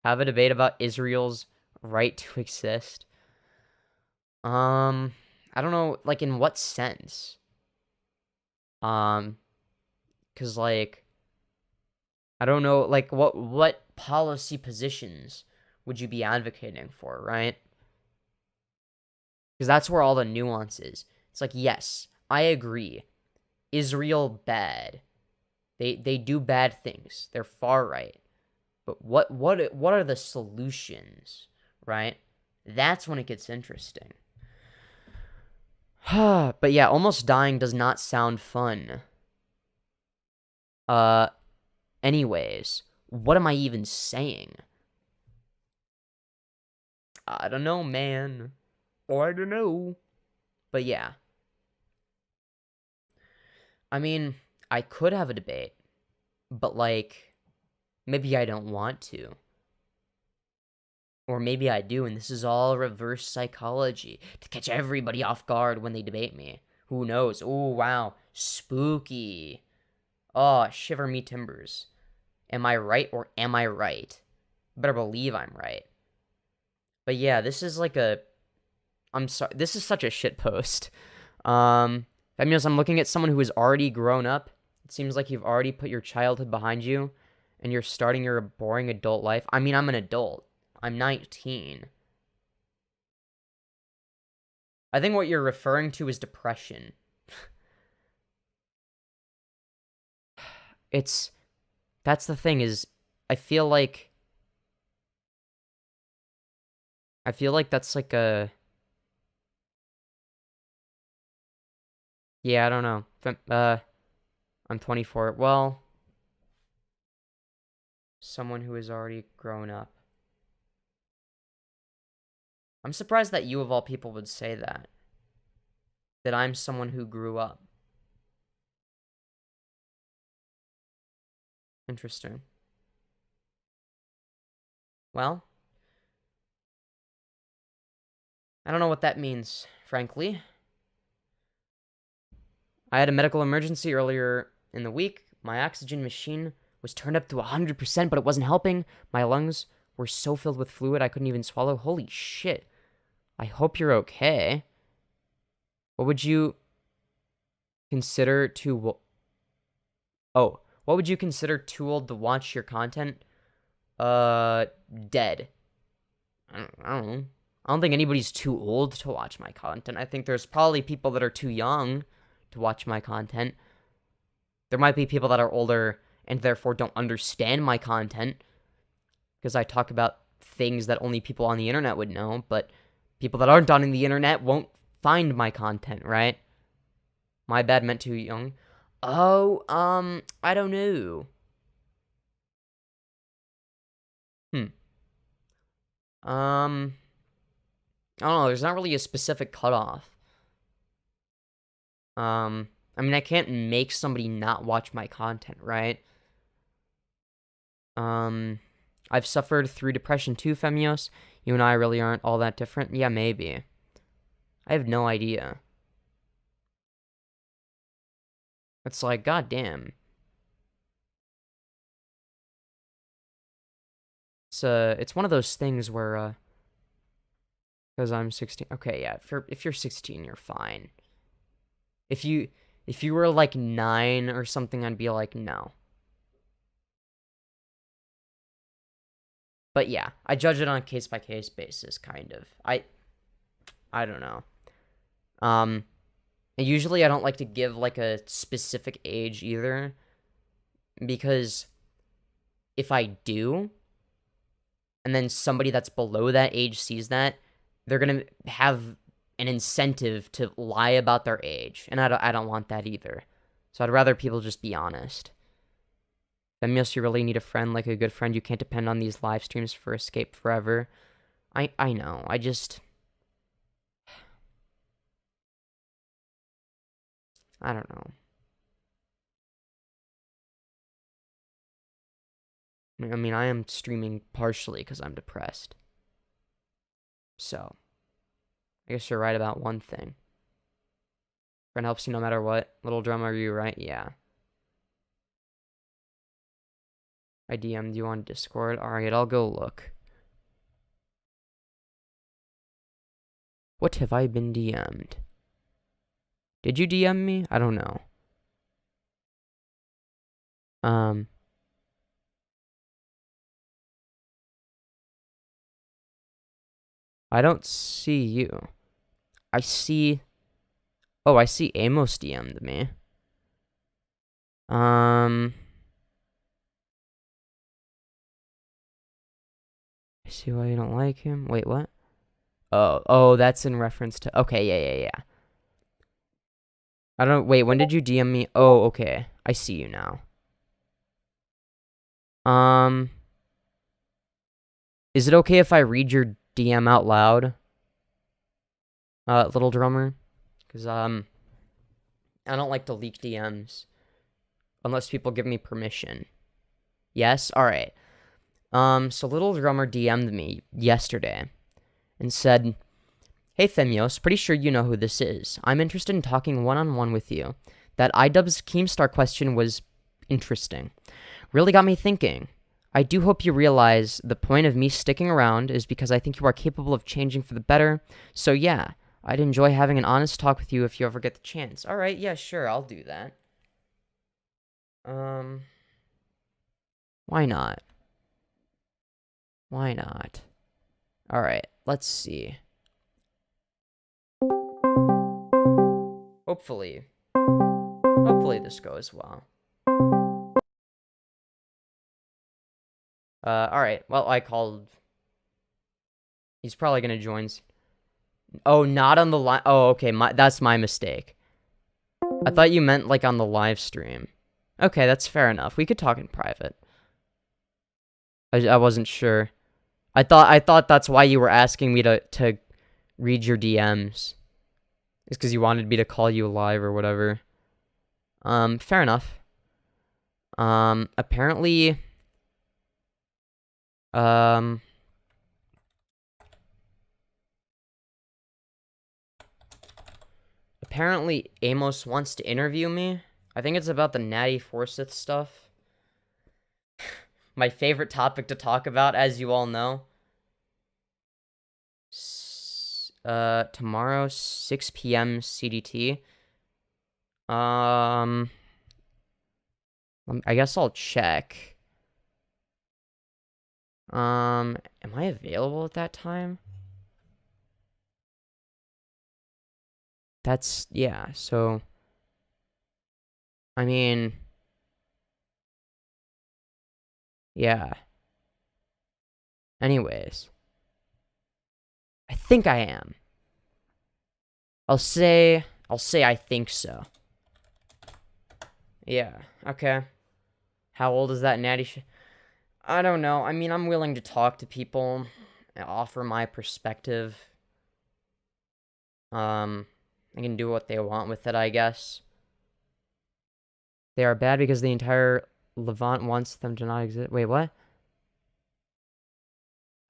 Have a debate about Israel's right to exist. I don't know, like, in what sense? Because, like, I don't know, like, what policy positions would you be advocating for, right? Because that's where all the nuance is. It's like, yes, I agree. Israel bad. They do bad things. They're far right. But what are the solutions, right? That's when it gets interesting. But yeah, almost dying does not sound fun. Anyways, what am I even saying? I don't know, man. I don't know. But yeah. I mean, I could have a debate, but like, maybe I don't want to. Or maybe I do, and this is all reverse psychology to catch everybody off guard when they debate me. Who knows? Oh, wow. Spooky. Oh, shiver me timbers. Am I right or am I right? Better believe I'm right. But yeah, this is like I'm sorry. This is such a shit post. Femyoz, I'm looking at someone who has already grown up. It seems like you've already put your childhood behind you, and you're starting your boring adult life. I mean, I'm an adult. I'm 19. I think what you're referring to is depression. That's the thing is, I feel like that's like yeah, I don't know. I'm 24. Well, someone who has already grown up. I'm surprised that you of all people would say that. That I'm someone who grew up. Interesting. Well, I don't know what that means, frankly. I had a medical emergency earlier in the week. My oxygen machine was turned up to 100%, but it wasn't helping. My lungs were so filled with fluid I couldn't even swallow. Holy shit. I hope you're okay. What would you consider too... Oh, what would you consider too old to watch your content? Dead. I don't know. I don't think anybody's too old to watch my content. I think there's probably people that are too young to watch my content. There might be people that are older and therefore don't understand my content because I talk about things that only people on the internet would know, but people that aren't on the internet won't find my content, right? My bad, meant too young. Oh, I don't know. I don't know, there's not really a specific cutoff. I mean, I can't make somebody not watch my content, right? I've suffered through depression too, Femyoz. You and I really aren't all that different. Yeah, maybe. I have no idea. It's like, goddamn. It's one of those things where, because I'm 16. Okay, yeah, if you're 16, you're fine. If you were like 9 or something, I'd be like, no. But yeah, I judge it on a case-by-case basis, kind of. I don't know. Usually I don't like to give, like, a specific age either, because if I do, and then somebody that's below that age sees that, they're gonna have an incentive to lie about their age, and I don't want that either. So I'd rather people just be honest. Femyoz, you really need a friend, like a good friend. You can't depend on these live streams for escape forever. I know. I don't know. I mean, I am streaming partially because I'm depressed. So, I guess you're right about one thing. Friend helps you no matter what. Little drummer, are you right? Yeah. I DM'd you on Discord. Alright, I'll go look. What have I been DM'd? Did you DM me? I don't know. I don't see you. I see... Oh, I see Amos DM'd me. I see why you don't like him. Wait, what? Oh, that's in reference to... Okay, yeah. I don't... Wait, when did you DM me? Oh, okay. I see you now. Is it okay if I read your DM out loud? Little drummer? Because, I don't like to leak DMs. Unless people give me permission. Yes? Alright. So Little Drummer DM'd me yesterday and said, "Hey Femyoz, pretty sure you know who this is. I'm interested in talking one-on-one with you. That iDubbbz Keemstar question was interesting. Really got me thinking. I do hope you realize the point of me sticking around is because I think you are capable of changing for the better. So yeah, I'd enjoy having an honest talk with you if you ever get the chance." Alright, yeah, sure, I'll do that. Why not? Why not? Alright, let's see. Hopefully this goes well. Alright, well, I called... He's probably gonna join... Oh, not on the live... Oh, okay, that's my mistake. I thought you meant, like, on the live stream. Okay, that's fair enough. We could talk in private. I wasn't sure. I thought that's why you were asking me to read your DMs. It's because you wanted me to call you live or whatever. Fair enough. Apparently... Apparently, Amos wants to interview me. I think it's about the Natty Forsyth stuff. My favorite topic to talk about, as you all know. Tomorrow, 6 p.m. CDT. I guess I'll check. Am I available at that time? That's, yeah, so... I mean... Yeah. Anyways. I think I am. I'll say I think so. Yeah, okay. How old is that natty I don't know. I mean, I'm willing to talk to people and offer my perspective. They can do what they want with it, I guess. They are bad because the entire Levant wants them to not exist. Wait, what?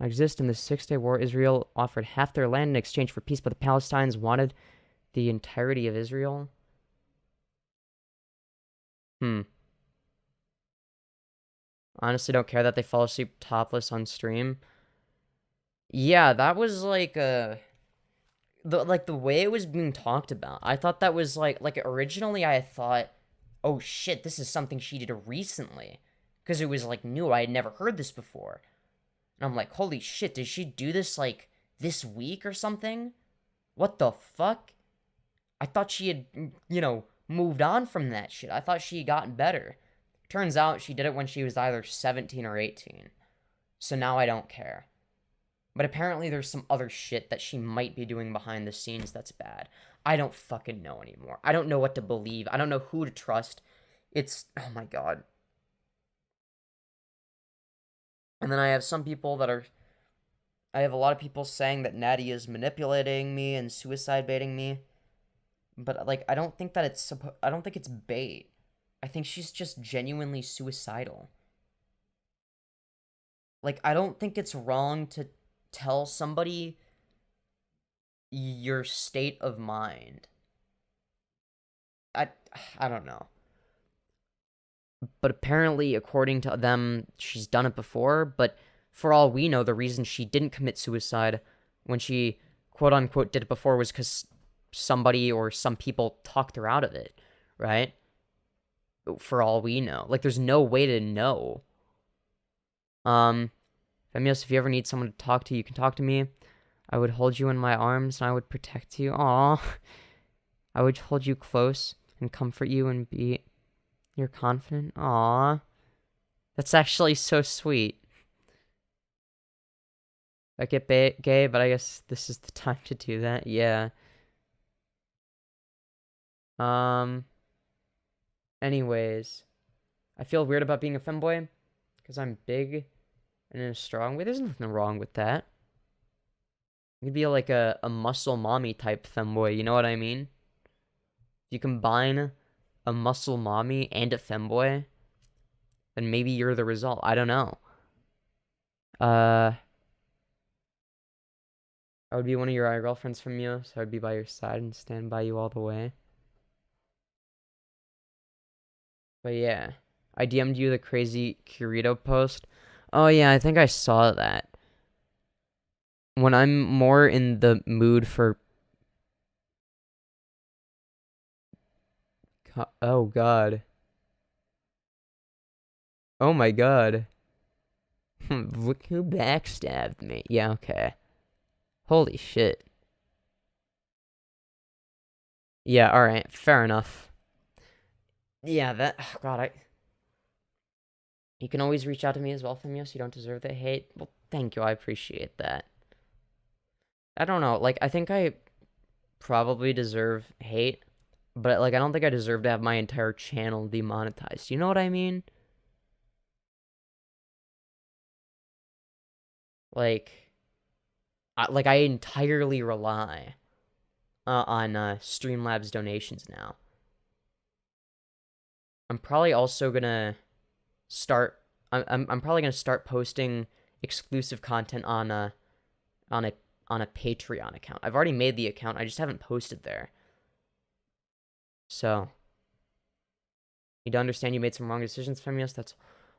Exist in the Six-Day War. Israel offered half their land in exchange for peace, but the Palestinians wanted the entirety of Israel. Honestly, don't care that they fall asleep topless on stream. Yeah, that was like the way it was being talked about. I thought that was like originally I thought, oh shit, this is something she did recently, because it was like new. I had never heard this before, and I'm like, holy shit, did she do this like this week or something? What the fuck? I thought she had, moved on from that shit. I thought she had gotten better. Turns out she did it when she was either 17 or 18. So now I don't care. But apparently there's some other shit that she might be doing behind the scenes that's bad. I don't fucking know anymore. I don't know what to believe. I don't know who to trust. It's... Oh my god. And then I have some people that are... I have a lot of people saying that Natty is manipulating me and suicide baiting me. But like, I don't think that I don't think it's bait. I think she's just genuinely suicidal. Like, I don't think it's wrong to tell somebody your state of mind. I I don't know. But apparently, according to them, she's done it before, but for all we know, the reason she didn't commit suicide when she quote unquote did it before was because somebody or some people talked her out of it, right? For all we know. Like, there's no way to know. Femyoz, if you ever need someone to talk to, you can talk to me. I would hold you in my arms and I would protect you. Aw. I would hold you close and comfort you and be your confidant. Aw. That's actually so sweet. I get gay, but I guess this is the time to do that. Yeah. Anyways. I feel weird about being a femboy because I'm big and in a strong way. There's nothing wrong with that. You could be like a muscle mommy type femboy, you know what I mean? If you combine a muscle mommy and a femboy, then maybe you're the result. I don't know. I would be one of your girlfriends from you, so I'd be by your side and stand by you all the way. But yeah, I DM'd you the crazy Curito post. Oh yeah, I think I saw that. When I'm more in the mood for... Oh god. Oh my god. Look who backstabbed me. Yeah, okay. Holy shit. Yeah, alright, fair enough. Yeah, that... Oh god, You can always reach out to me as well, Femyoz. You don't deserve the hate. Well, thank you, I appreciate that. I don't know, like, I think I probably deserve hate, but, like, I don't think I deserve to have my entire channel demonetized. You know what I mean? Like, I entirely rely on Streamlabs donations now. I'm probably also gonna start. I'm probably gonna start posting exclusive content on a Patreon account. I've already made the account. I just haven't posted there. So, you need to understand you made some wrong decisions, Femyoz. That's,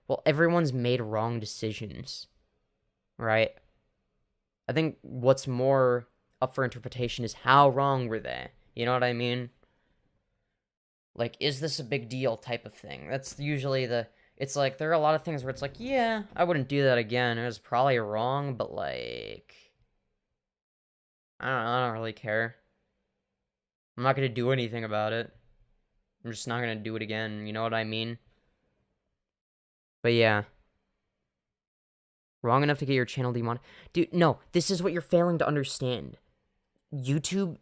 well, everyone's made wrong decisions, right? I think what's more up for interpretation is how wrong were they? You know what I mean? Like, is this a big deal type of thing? That's usually it's like, there are a lot of things where it's like, yeah, I wouldn't do that again. It was probably wrong, but like, I don't really care. I'm not gonna do anything about it. I'm just not gonna do it again, you know what I mean? But yeah. Wrong enough to get your channel demonetized. Dude, no, this is what you're failing to understand. YouTube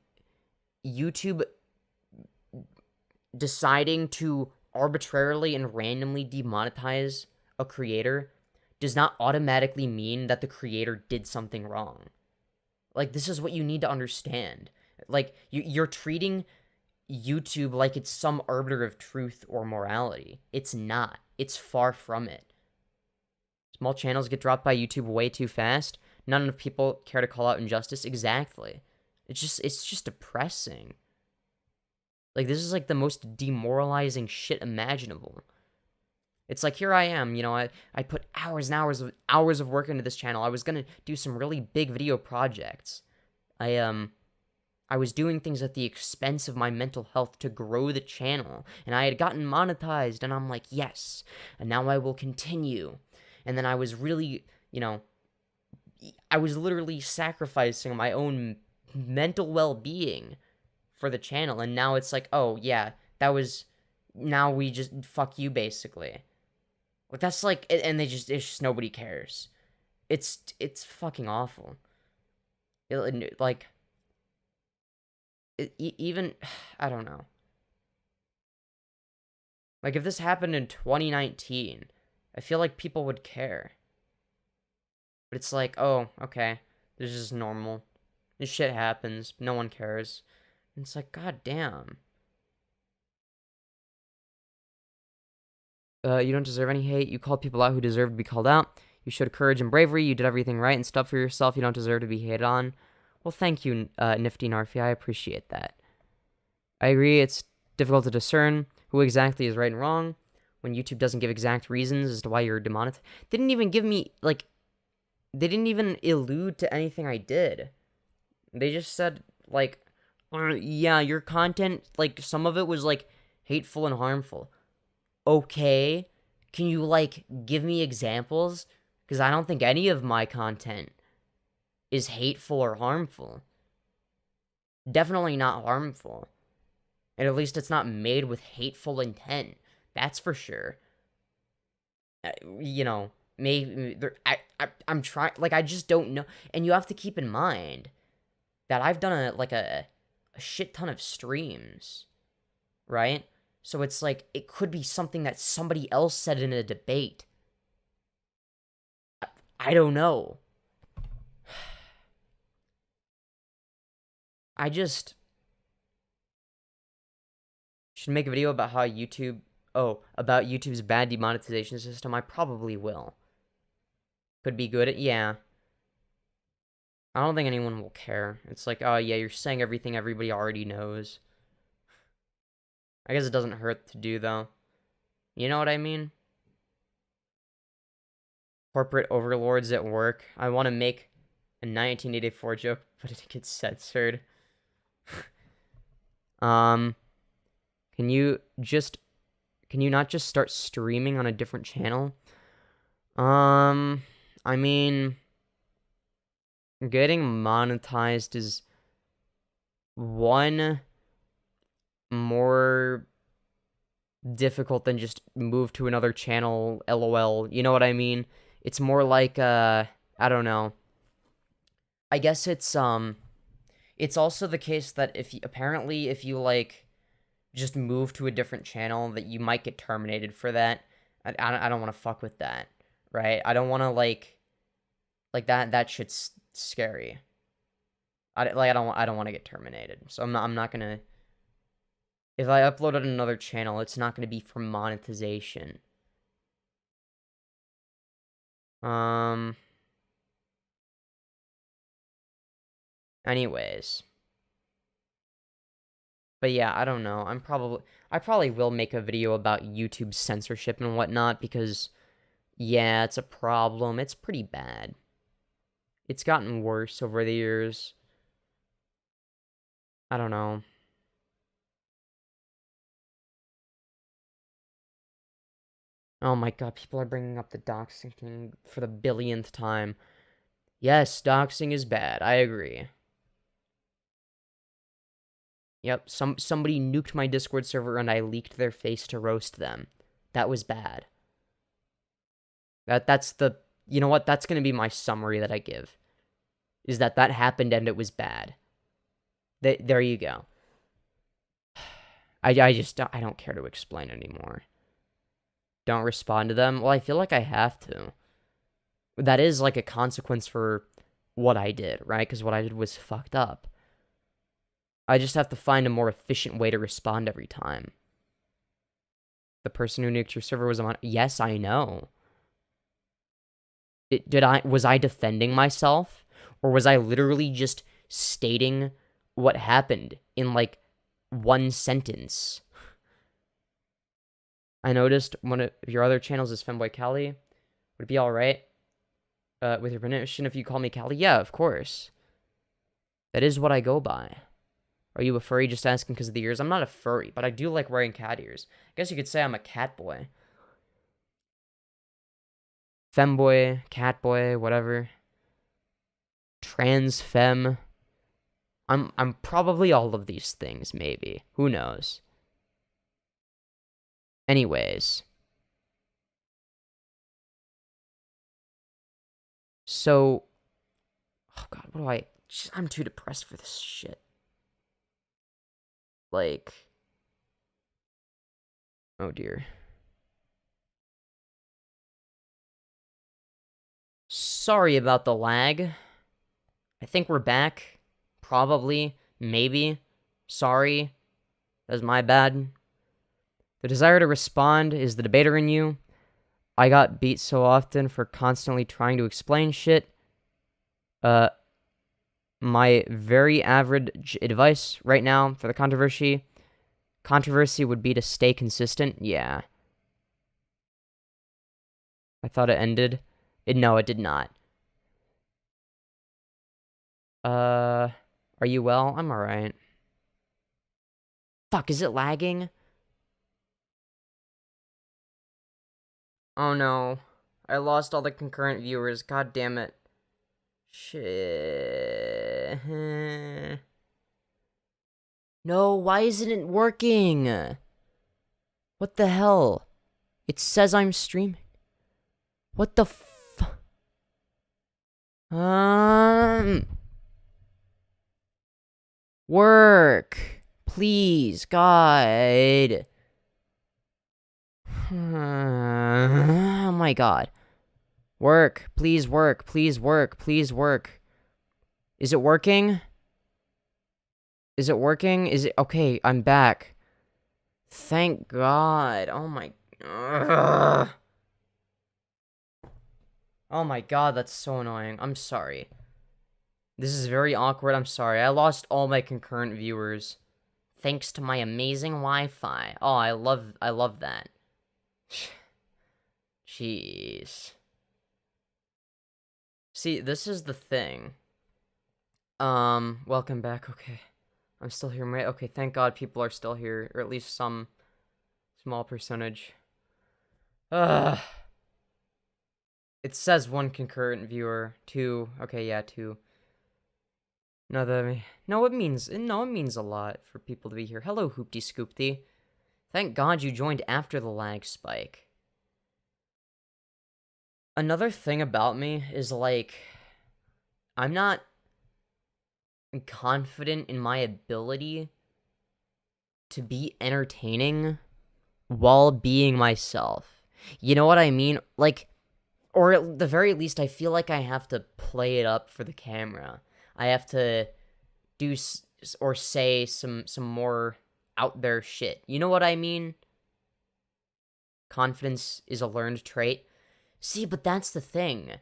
deciding to arbitrarily and randomly demonetize a creator does not automatically mean that the creator did something wrong. Like, this is what you need to understand. Like, you're treating YouTube like it's some arbiter of truth or morality. It's not. It's far from it. Small channels get dropped by YouTube way too fast. Not enough people care to call out injustice. Exactly. It's just depressing. Like, this is like the most demoralizing shit imaginable. It's like, here I am, you know, I put hours and hours of work into this channel. I was gonna do some really big video projects. I was doing things at the expense of my mental health to grow the channel, and I had gotten monetized, and I'm like, yes, and now I will continue. And then I was really, you know, I was literally sacrificing my own mental well-being for the channel, and now it's like, oh, yeah, now we just, fuck you, basically. Like, that's like, and it's just nobody cares. It's fucking awful. Even, I don't know. Like, if this happened in 2019, I feel like people would care. But it's like, oh, okay, this is normal. This shit happens. No one cares. And it's like, god damn. You don't deserve any hate. You called people out who deserve to be called out. You showed courage and bravery. You did everything right and stuff for yourself. You don't deserve to be hated on. Well, thank you, Nifty Narfi. I appreciate that. I agree, it's difficult to discern who exactly is right and wrong when YouTube doesn't give exact reasons as to why you're demonetized. They didn't even give me, like, they didn't even allude to anything I did. They just said, like, yeah, your content, like, some of it was, like, hateful and harmful. Okay, can you, like, give me examples? Because I don't think any of my content is hateful or harmful. Definitely not harmful. And at least it's not made with hateful intent. That's for sure. You know, maybe I'm trying, like, I just don't know. And you have to keep in mind that I've done a shit ton of streams, right? So it's like, it could be something that somebody else said in a debate. I don't know. I just should make a video about how about YouTube's bad demonetization system. I probably will. Could be good at, yeah. I don't think anyone will care. It's like, oh yeah, you're saying everything everybody already knows. I guess it doesn't hurt to do, though. You know what I mean? Corporate overlords at work. I want to make a 1984 joke, but it gets censored. Can you not just start streaming on a different channel? I mean, getting monetized is one more difficult than just move to another channel, LOL. You know what I mean? It's more like, I don't know. I guess it's also the case that if you like just move to a different channel, that you might get terminated for that. I don't want to fuck with that, right? I don't want to like that shit's scary. I don't want to get terminated. So I'm not going to, if I upload on another channel, it's not going to be for monetization. Anyways. But yeah, I don't know. I probably will make a video about YouTube censorship and whatnot, because yeah, it's a problem. It's pretty bad. It's gotten worse over the years. I don't know. Oh my god, people are bringing up the doxing thing for the billionth time. Yes, doxing is bad. I agree. Yep, somebody nuked my Discord server and I leaked their face to roast them. That was bad. That's the, you know what? That's going to be my summary that I give. Is that happened and it was bad. There you go. I don't care to explain anymore. Don't respond to them. Well, I feel like I have to. That is like a consequence for what I did, right? Because what I did was fucked up. I just have to find a more efficient way to respond every time. The person who nuked your server was on. Yes, I know. Was I defending myself? Or was I literally just stating what happened in like one sentence? I noticed one of your other channels is femboykali. Would it be alright with your permission if you call me Kali? Yeah, of course. That is what I go by. Are you a furry? Just asking because of the ears. I'm not a furry, but I do like wearing cat ears. I guess you could say I'm a cat boy. Femboy, cat boy, whatever. Trans femme. I'm probably all of these things, maybe. Who knows? Anyways. So, oh god, what do I'm too depressed for this shit. Like, oh dear. Sorry about the lag. I think we're back. Probably. Maybe. Sorry. That's my bad. The desire to respond is the debater in you. I got beat so often for constantly trying to explain shit. My very average advice right now for the controversy would be to stay consistent. Yeah. I thought it ended. No, it did not. Are you well? I'm alright. Fuck, is it lagging? Oh no. I lost all the concurrent viewers. God damn it. Shit. No, why isn't it working? What the hell? It says I'm streaming. What the Work. Please, God. Oh my God. Work. Please work. Please work. Please work. Is it working? Is it working? Is it... Okay, I'm back. Thank God. Oh my... Ugh. Oh my God, that's so annoying. I'm sorry. This is very awkward. I'm sorry. I lost all my concurrent viewers. Thanks to my amazing Wi-Fi. Oh, I love that. Jeez. See, this is the thing. Welcome back. Okay. I'm still here, mate. Okay, thank God people are still here, or at least some small percentage. It says 1 concurrent viewer, 2. Okay, yeah, 2. No, it means a lot for people to be here. Hello, Hoopty Scoopty. Thank God you joined after the lag spike. Another thing about me is, like, I'm not confident in my ability to be entertaining while being myself. You know what I mean? Like, or at the very least, I feel like I have to play it up for the camera. I have to do or say some more out there shit. You know what I mean? Confidence is a learned trait. See, but that's the thing.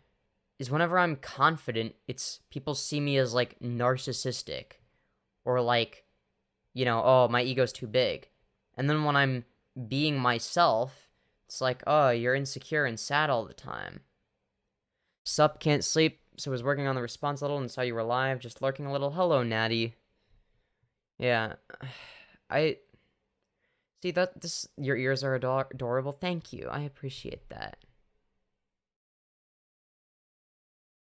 Is whenever I'm confident, it's people see me as, like, narcissistic. Or, like, you know, oh, my ego's too big. And then when I'm being myself, it's like, oh, you're insecure and sad all the time. Sup, can't sleep, so was working on the response a little and saw you were live, just lurking a little. Hello, Natty. Yeah. See, your ears are adorable. Thank you. I appreciate that.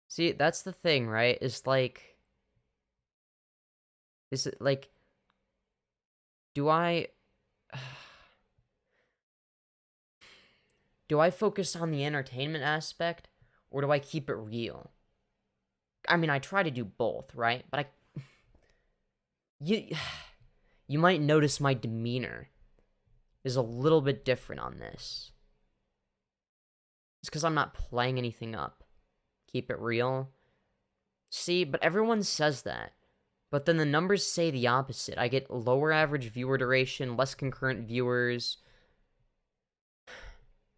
See, that's the thing, right? Is it like, do I focus on the entertainment aspect, or do I keep it real? I mean, I try to do both, right? But you might notice my demeanor is a little bit different on this. It's because I'm not playing anything up. Keep it real. See, but everyone says that. But then the numbers say the opposite. I get lower average viewer duration, less concurrent viewers.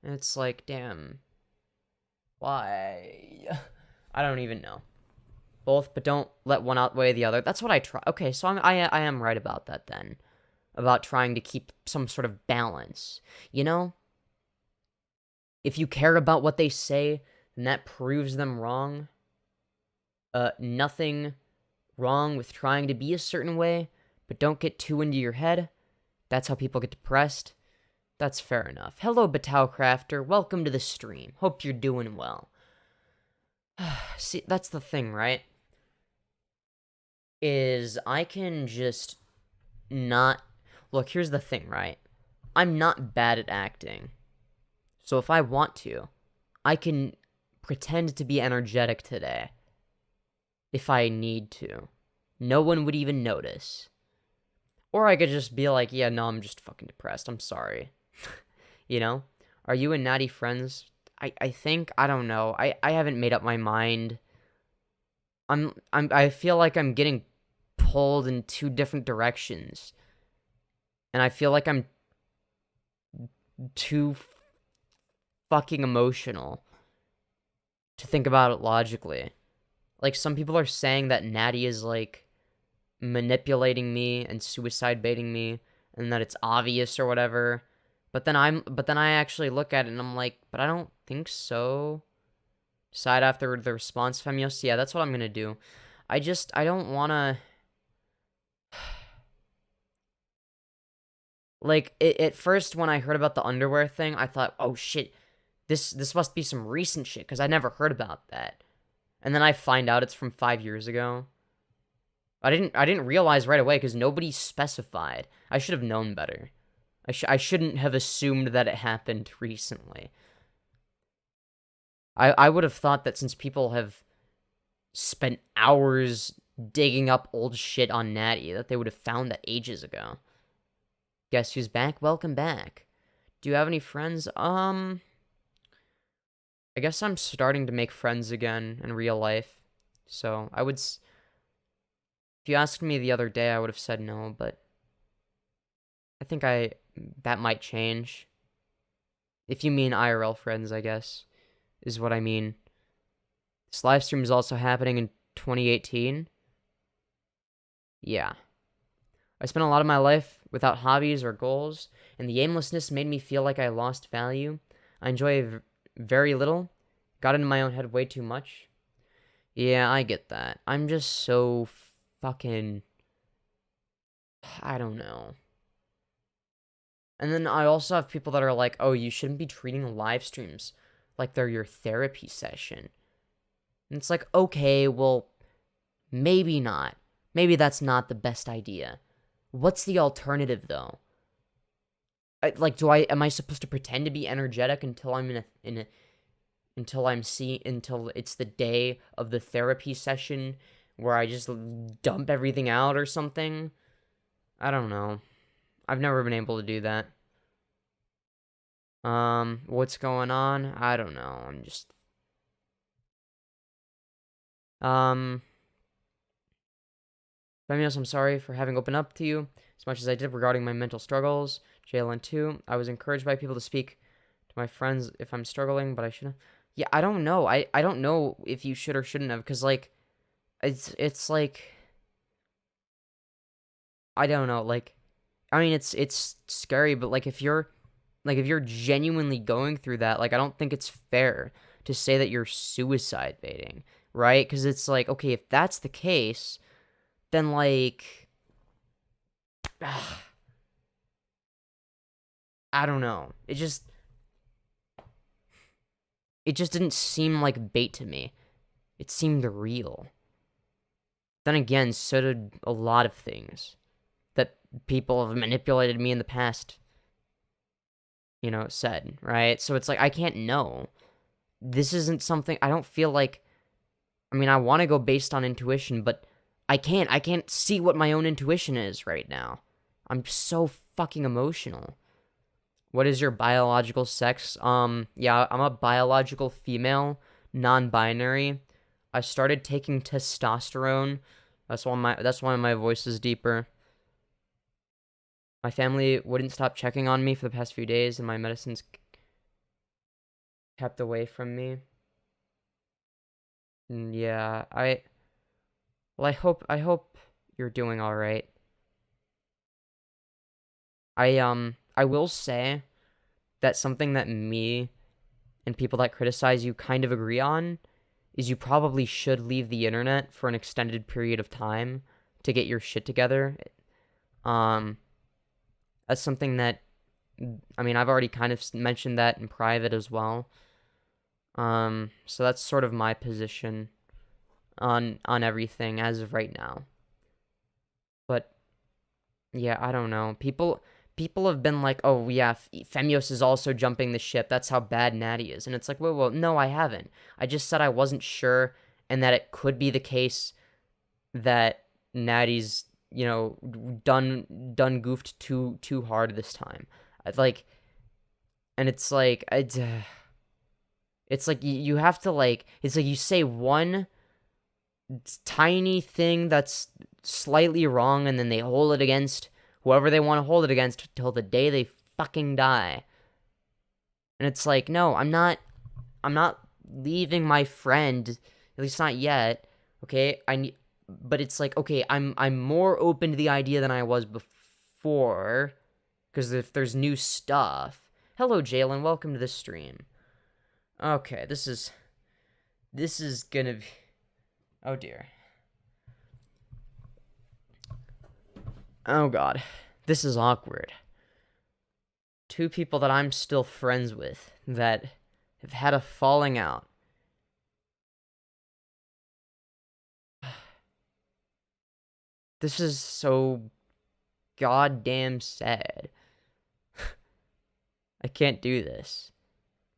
And it's like, damn. Why? I don't even know. Both, but don't let one outweigh the other. That's what I try. Okay, so I am right about that then. About trying to keep some sort of balance. You know? If you care about what they say, then that proves them wrong. Nothing wrong with trying to be a certain way, but don't get too into your head. That's how people get depressed. That's fair enough. Hello, Batao Crafter. Welcome to the stream. Hope you're doing well. See, that's the thing, right? Is I can just not... Look, here's the thing, right? I'm not bad at acting. So if I want to, I can pretend to be energetic today. If I need to. No one would even notice. Or I could just be like, yeah, no, I'm just fucking depressed. I'm sorry. You know? Are you and Natty friends? I think, I don't know. I haven't made up my mind. I feel like I'm getting pulled in two different directions. And I feel like I'm too fucking emotional to think about it logically. Like, some people are saying that Natty is, like, manipulating me and suicide baiting me, and that it's obvious or whatever. But then I actually look at it and I'm like, but I don't think so. Decide after the response, Femyoz. Yeah, that's what I'm gonna do. I don't wanna... Like, at first, when I heard about the underwear thing, I thought, oh shit, this must be some recent shit, because I never heard about that. And then I find out it's from 5 years ago. I didn't realize right away, because nobody specified. I should have known better. I shouldn't have assumed that it happened recently. I would have thought that since people have spent hours digging up old shit on Natty, that they would have found that ages ago. Guess who's back? Welcome back. Do you have any friends? I guess I'm starting to make friends again in real life. So, if you asked me the other day, I would have said no, but I think that might change. If you mean IRL friends, I guess, is what I mean. This live stream is also happening in 2018. Yeah. I spent a lot of my life without hobbies or goals, and the aimlessness made me feel like I lost value. I enjoy very little. Got into my own head way too much. Yeah, I get that. I'm just so fucking... I don't know. And then I also have people that are like, oh, you shouldn't be treating live streams like they're your therapy session. And it's like, okay, well, maybe not. Maybe that's not the best idea. What's the alternative, though? Am I supposed to pretend to be energetic until I'm until it's the day of the therapy session where I just dump everything out or something? I don't know. I've never been able to do that. What's going on? I don't know. I'm just... Femyoz, I'm sorry for having opened up to you as much as I did regarding my mental struggles. JLN 2. I was encouraged by people to speak to my friends if I'm struggling, but I shouldn't. Yeah, I don't know. I don't know if you should or shouldn't have, because, like, it's like... I don't know, like... I mean, it's scary, but, like, if you're genuinely going through that, like, I don't think it's fair to say that you're suicide baiting, right? Because it's like, okay, if that's the case, then, like, I don't know. It just didn't seem like bait to me. It seemed real. Then again, so did a lot of things that people have manipulated me in the past, you know, said, right? So it's like, I can't know. This isn't something, I don't feel like, I mean, I want to go based on intuition, but I can't see what my own intuition is right now. I'm so fucking emotional. What is your biological sex? Yeah, I'm a biological female, non-binary. I started taking testosterone. That's why my voice is deeper. My family wouldn't stop checking on me for the past few days, and my medicines kept away from me. Yeah, I hope you're doing all right. I will say that something that me and people that criticize you kind of agree on is you probably should leave the internet for an extended period of time to get your shit together. That's something that, I mean, I've already kind of mentioned that in private as well. So that's sort of my position on everything as of right now. But yeah, I don't know. People have been like, oh yeah, Femyoz is also jumping the ship. That's how bad Natty is. And it's like, well, no, I haven't. I just said I wasn't sure, and that it could be the case that Natty's, you know, done goofed too hard this time. Like, and it's like, it's like you have to, like, it's like you say one tiny thing that's slightly wrong, and then they hold it against whoever they want to hold it against till the day they fucking die. And it's like, no, I'm not leaving my friend, at least not yet. Okay, but it's like, okay, I'm more open to the idea than I was before, because if there's new stuff. Hello, Jalen, welcome to the stream. Okay, this is gonna be, oh dear. Oh god, this is awkward. Two people that I'm still friends with that have had a falling out. This is so goddamn sad. I can't do this.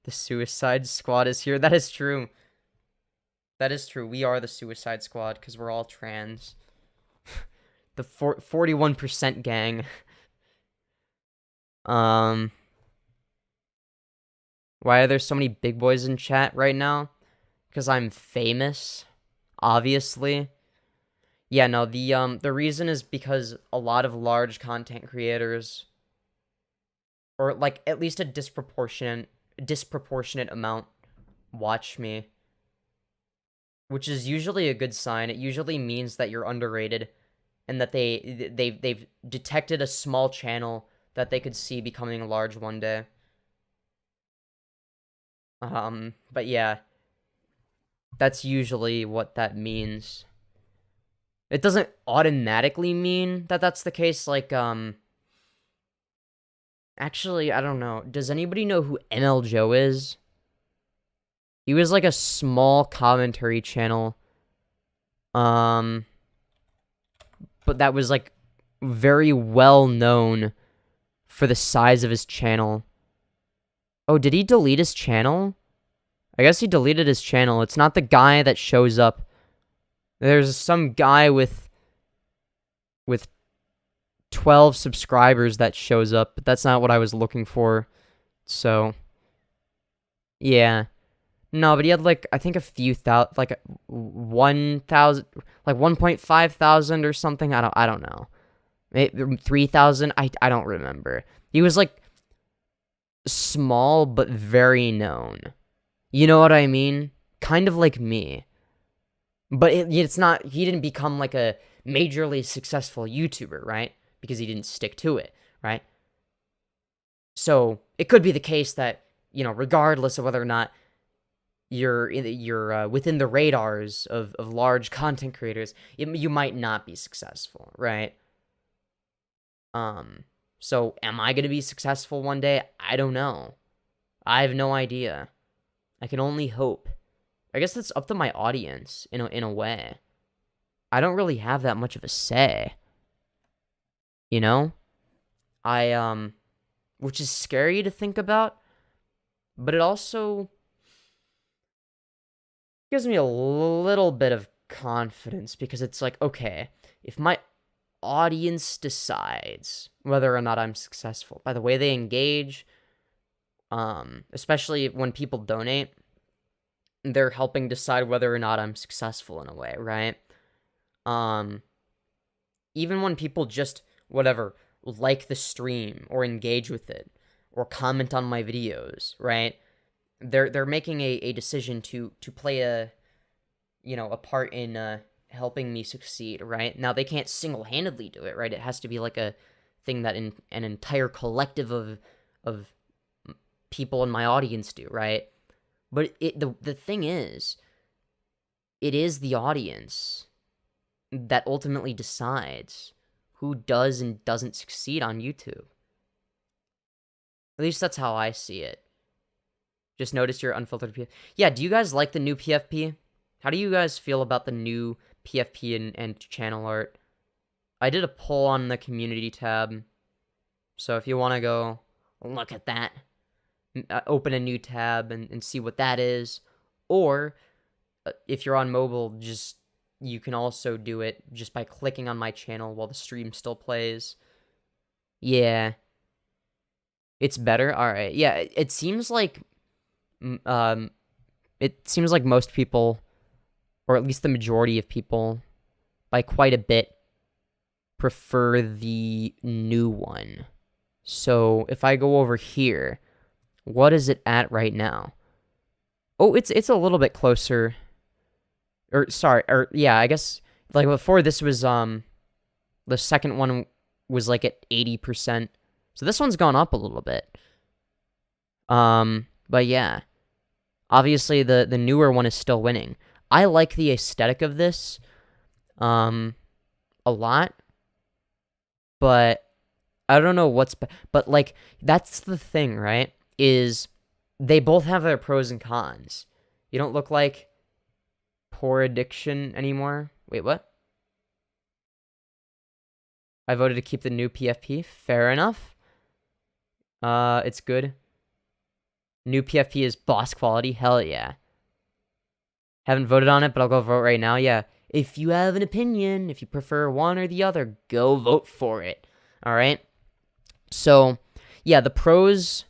The Suicide Squad is here. That is true. That is true. We are the Suicide Squad because we're all trans. The 41% gang. Why are there so many big boys in chat right now? Because I'm famous, obviously. Yeah, no, the reason is because a lot of large content creators, or like at least a disproportionate amount, watch me, which is usually a good sign. It usually means that you're underrated, and that they've detected a small channel that they could see becoming large one day. But yeah, that's usually what that means. It doesn't automatically mean that that's the case, like, actually, I don't know. Does anybody know who ML Joe is? He was like a small commentary channel. But that was like very well known for the size of his channel. Oh, did he delete his channel? I guess he deleted his channel. It's not the guy that shows up. There's some guy with 12 subscribers that shows up, but that's not what I was looking for. So, yeah. No, but he had like, I think a few thousand, like 1,000, like 1.5 thousand or something. I don't know. 3,000. I don't remember. He was like small but very known. You know what I mean? Kind of like me. But it's not, he didn't become like a majorly successful YouTuber, right? Because he didn't stick to it, right? So it could be the case that, you know, regardless of whether or not you're within the radars of large content creators, you might not be successful, right? So am I going to be successful one day? I don't know. I have no idea. I can only hope. I guess that's up to my audience in a way. I don't really have that much of a say. You know? Which is scary to think about, but it also gives me a little bit of confidence, because it's like, okay, if my audience decides whether or not I'm successful by the way they engage, especially when people donate, they're helping decide whether or not I'm successful in a way, right? Even when people just, whatever, like the stream or engage with it or comment on my videos, right? They're making a decision to play a part in helping me succeed, right? Now they can't single-handedly do it, right? It has to be like a thing that an entire collective of people in my audience do, right? But the thing is, it is the audience that ultimately decides who does and doesn't succeed on YouTube. At least that's how I see it. Just notice your unfiltered PFP. Yeah, do you guys like the new PFP? How do you guys feel about the new PFP and channel art? I did a poll on the community tab, so if you want to go look at that, open a new tab and see what that is. Or if you're on mobile, you can also do it just by clicking on my channel while the stream still plays. Yeah. It's better? Alright. Yeah, it seems like most people, or at least the majority of people, by quite a bit, prefer the new one. So if I go over here, what is it at right now? Oh, it's a little bit closer. Yeah, I guess like before this was the second one was like at 80%. So this one's gone up a little bit. But yeah. Obviously the newer one is still winning. I like the aesthetic of this a lot. But I don't know but like that's the thing, right? Is they both have their pros and cons. You don't look like poor addiction anymore. Wait, what? I voted to keep the new PFP. Fair enough. It's good. New PFP is boss quality. Hell yeah. Haven't voted on it, but I'll go vote right now. Yeah. If you have an opinion, if you prefer one or the other, go vote for it. All right? So, yeah, the pros,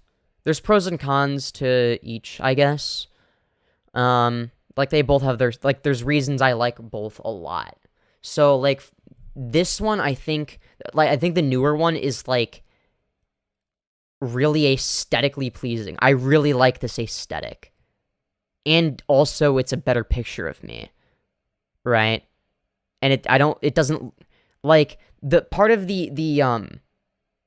there's pros and cons to each, I guess. Like, they both have their, like, there's reasons I like both a lot. So, like, this one, I think the newer one is, like, really aesthetically pleasing. I really like this aesthetic. And also, it's a better picture of me. Right? And it doesn't, like, the part of the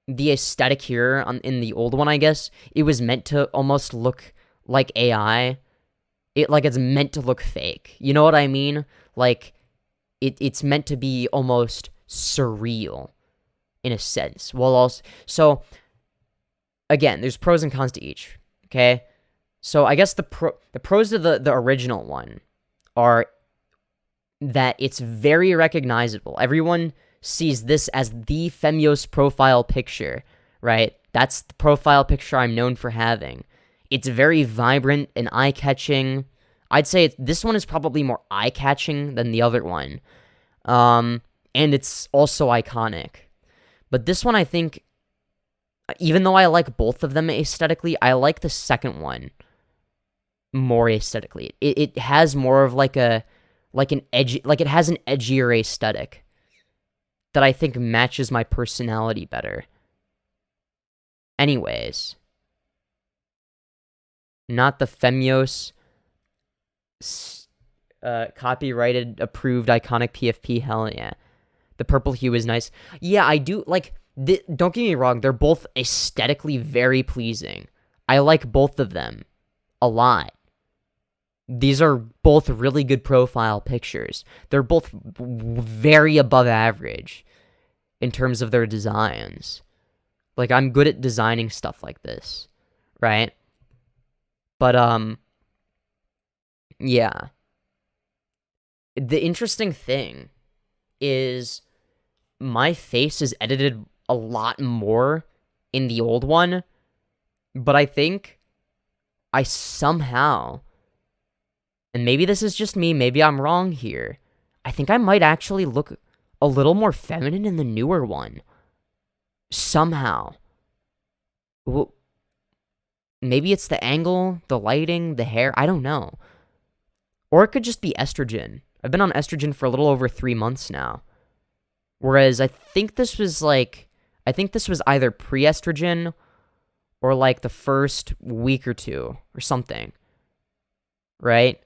aesthetic here in the old one, I guess, it was meant to almost look like AI. It's meant to look fake. You know what I mean? Like, it's meant to be almost surreal in a sense. Well, also, so again, there's pros and cons to each. Okay, so I guess the pros of the original one are that it's very recognizable. Everyone sees this as the Femyoz profile picture, right? That's the profile picture I'm known for having. It's very vibrant and eye-catching. I'd say this one is probably more eye-catching than the other one. And it's also iconic. But this one, I think, even though I like both of them aesthetically, I like the second one more aesthetically. It has more of like an edgy, like it has an edgier aesthetic that I think matches my personality better. Anyways, not the Femyoz copyrighted, approved, iconic PFP. Hell yeah. The purple hue is nice. Yeah, I do like. Don't get me wrong. They're both aesthetically very pleasing. I like both of them a lot. These are both really good profile pictures. They're both very above average in terms of their designs. Like, I'm good at designing stuff like this, right? But, yeah. The interesting thing is my face is edited a lot more in the old one, but I think I somehow, and maybe this is just me, maybe I'm wrong here, I think I might actually look a little more feminine in the newer one. Somehow. Well, maybe it's the angle, the lighting, the hair, I don't know. Or it could just be estrogen. I've been on estrogen for a little over 3 months now. Whereas I think this was either pre-estrogen or like the first week or two or something. Right?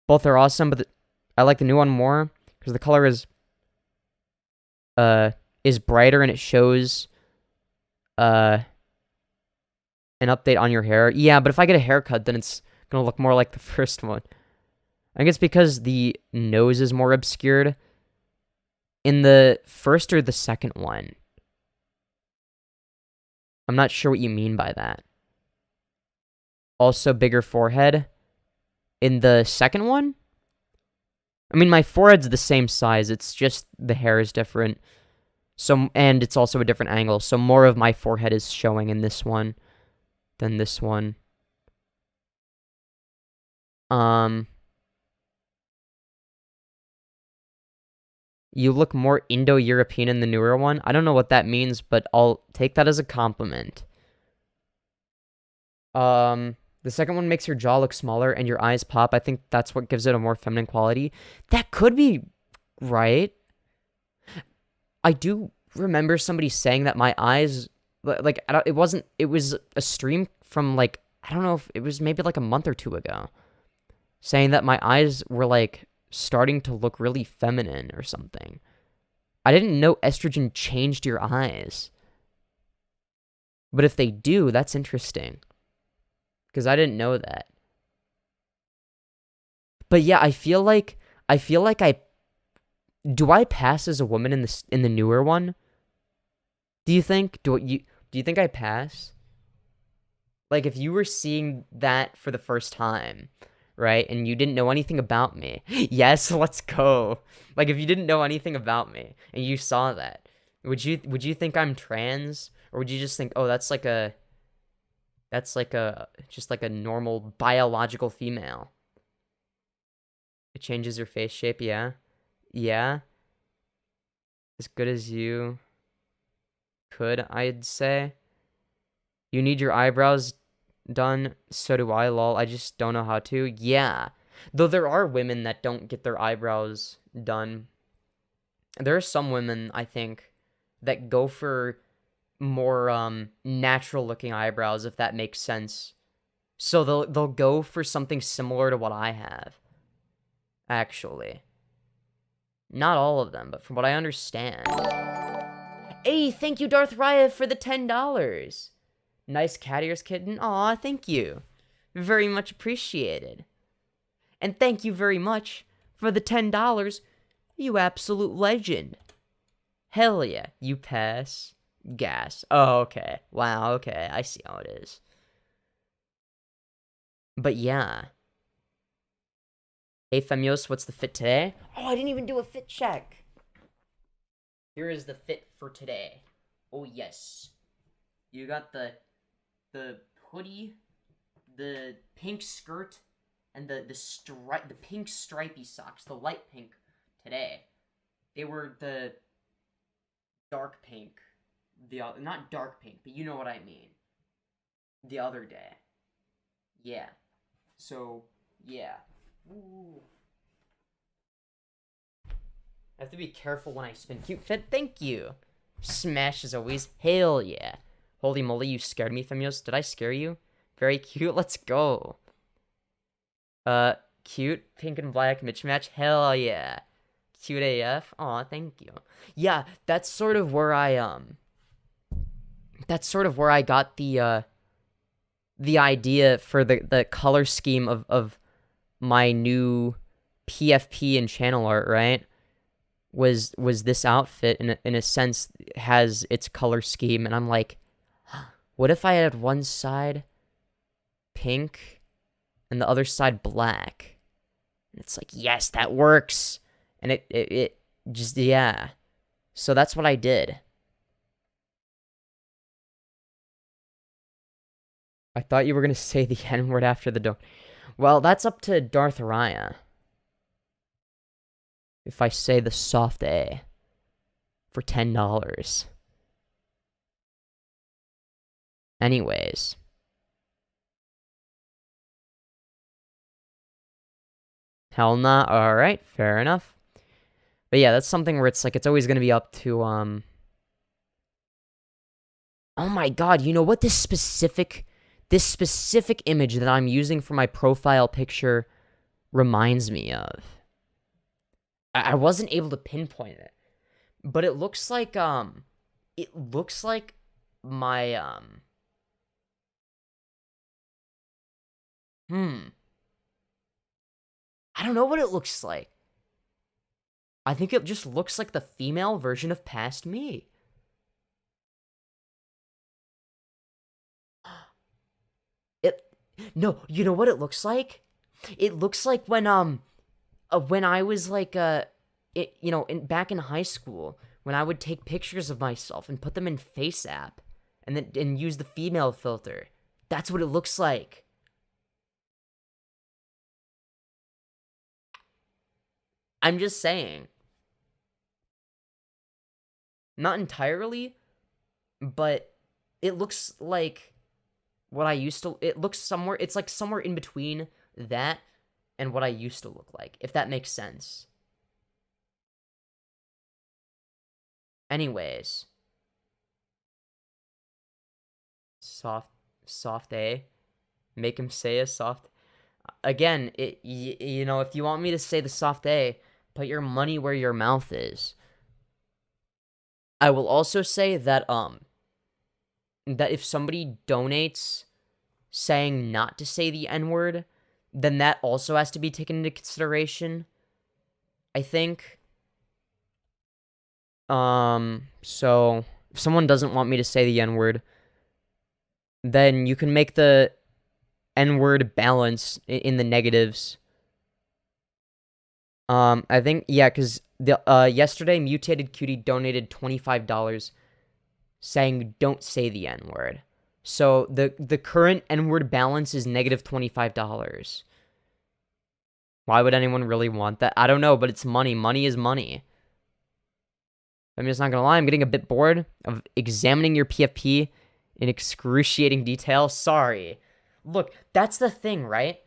Both are awesome, but I like the new one more because the color is brighter and it shows an update on your hair. Yeah, but if I get a haircut, then it's gonna look more like the first one. I think it's because the nose is more obscured. In the first or the second one? I'm not sure what you mean by that. Also, bigger forehead. In the second one? I mean, my forehead's the same size. It's just the hair is different. So, and it's also a different angle. So more of my forehead is showing in this one than this one. You look more Indo-European in the newer one. I don't know what that means, but I'll take that as a compliment. The second one makes your jaw look smaller and your eyes pop. I think that's what gives it a more feminine quality. That could be right. I do remember somebody saying that my eyes, like, it wasn't, it was a stream from, like, I don't know if it was maybe like a month or two ago, saying that my eyes were, like, starting to look really feminine or something. I didn't know estrogen changed your eyes. But if they do, that's interesting. Because I didn't know that. But yeah, I feel like do I pass as a woman in the newer one? Do you think? Do you think I pass? Like, if you were seeing that for the first time, right, and you didn't know anything about me, yes, let's go. Like, if you didn't know anything about me and you saw that, would you think I'm trans, or would you just think, oh, that's like a just like a normal biological female? It changes your face shape, yeah, yeah, as good as you could, I'd say. You need your eyebrows done, so do I, lol. I just don't know how to. Yeah. Though there are women that don't get their eyebrows done. There are some women, I think, that go for more natural looking eyebrows, if that makes sense. So they'll go for something similar to what I have. Actually. Not all of them, but from what I understand. Hey, thank you, Darth Raya, for the $10. Nice cat ears, kitten. Aw, thank you. Very much appreciated. And thank you very much for the $10, you absolute legend. Hell yeah, you pass. Gas. Oh, okay. Wow, okay. I see how it is. But yeah. Hey, Femyoz, what's the fit today? Oh, I didn't even do a fit check. Here is the fit for today. Oh, yes. You got the hoodie, the pink skirt, and the pink stripy socks, the light pink today. They were the dark pink, not dark pink, but you know what I mean. The other day. Yeah. So, yeah. Ooh. I have to be careful when I spin. Cute fit, thank you. Smash as always. Hell yeah. Holy moly, you scared me, Femyoz. Did I scare you? Very cute. Let's go. Cute, pink and black mismatch. Hell yeah. Cute AF. Aw, thank you. Yeah, that's sort of where I got the idea for the color scheme of my new PFP and channel art, right? Was this outfit in a sense has its color scheme, and I'm like, what if I had one side pink and the other side black? And it's like, yes, that works. And it just, yeah. So that's what I did. I thought you were going to say the N-word after the door. Well, that's up to Darth Raya. If I say the soft A for $10. Anyways. Hell nah. Alright, fair enough. But yeah, that's something where it's like, it's always going to be up to, Oh my god, you know what this specific image that I'm using for my profile picture reminds me of? I wasn't able to pinpoint it, but it looks like my I don't know what it looks like. I think it just looks like the female version of Past Me. No, you know what it looks like? It looks like when I was like back in high school, when I would take pictures of myself and put them in Face App and use the female filter. That's what it looks like. I'm just saying. Not entirely, but it looks like what I used to. It looks somewhere. It's like somewhere in between that and what I used to look like, if that makes sense. Anyways. Soft A. Make him say a soft. Again, you know, if you want me to say the soft A, put your money where your mouth is. I will also say that that if somebody donates saying not to say the N-word, then that also has to be taken into consideration, I think. So if someone doesn't want me to say the N-word, then you can make the N-word balance in the negatives. I think, yeah, because yesterday Mutated Cutie donated $25 saying don't say the N-word. So the current N-word balance is negative $25. Why would anyone really want that? I don't know, but it's money. Money is money. I'm just not gonna lie, I'm getting a bit bored of examining your PFP in excruciating detail. Sorry. Look, that's the thing, right?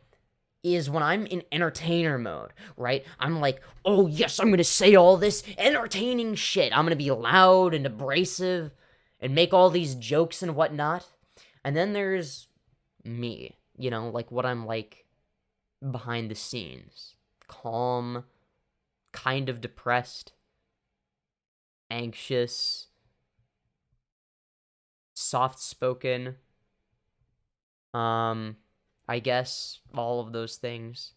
Is when I'm in entertainer mode, right? I'm like, oh yes, I'm gonna say all this entertaining shit. I'm gonna be loud and abrasive and make all these jokes and whatnot. And then there's me, you know, like what I'm like behind the scenes. Calm, kind of depressed, anxious, soft-spoken, I guess all of those things.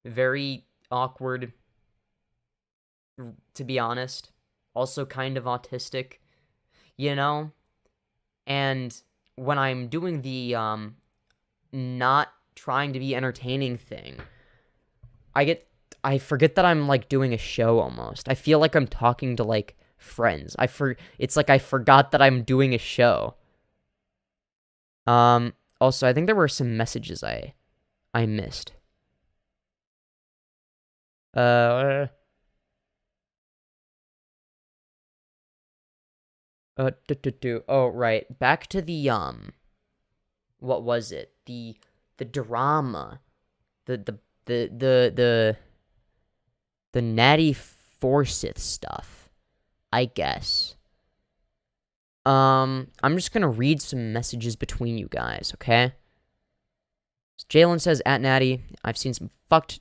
Very awkward, to be honest. Also kind of autistic, you know? And when I'm doing the, not trying to be entertaining thing, I forget that I'm, like, doing a show almost. I feel like I'm talking to, like, friends. It's like I forgot that I'm doing a show. Also, I think there were some messages I missed. Oh, right. Back to the, what was it? The drama. The Natty Forsyth stuff, I guess. I'm just gonna read some messages between you guys, okay? So Jalen says, at Natty, I've seen some fucked,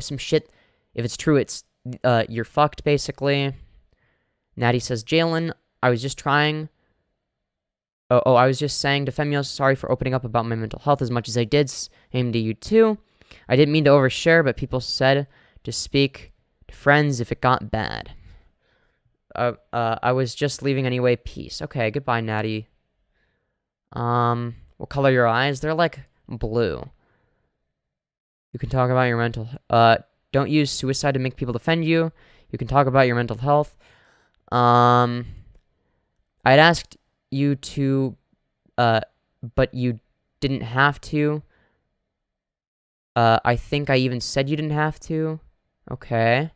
some shit. If it's true, it's, you're fucked, basically. Natty says, Jalen, I was just trying. I was just saying to Femyoz, sorry for opening up about my mental health as much as I did. Same to you, too. I didn't mean to overshare, but people said to speak to friends if it got bad. I was just leaving anyway. Peace. Okay, goodbye, Natty. What color are your eyes? They're like blue. You can talk about your mental. Don't use suicide to make people defend you. You can talk about your mental health. I'd asked you to, but you didn't have to. I think I even said you didn't have to. Okay.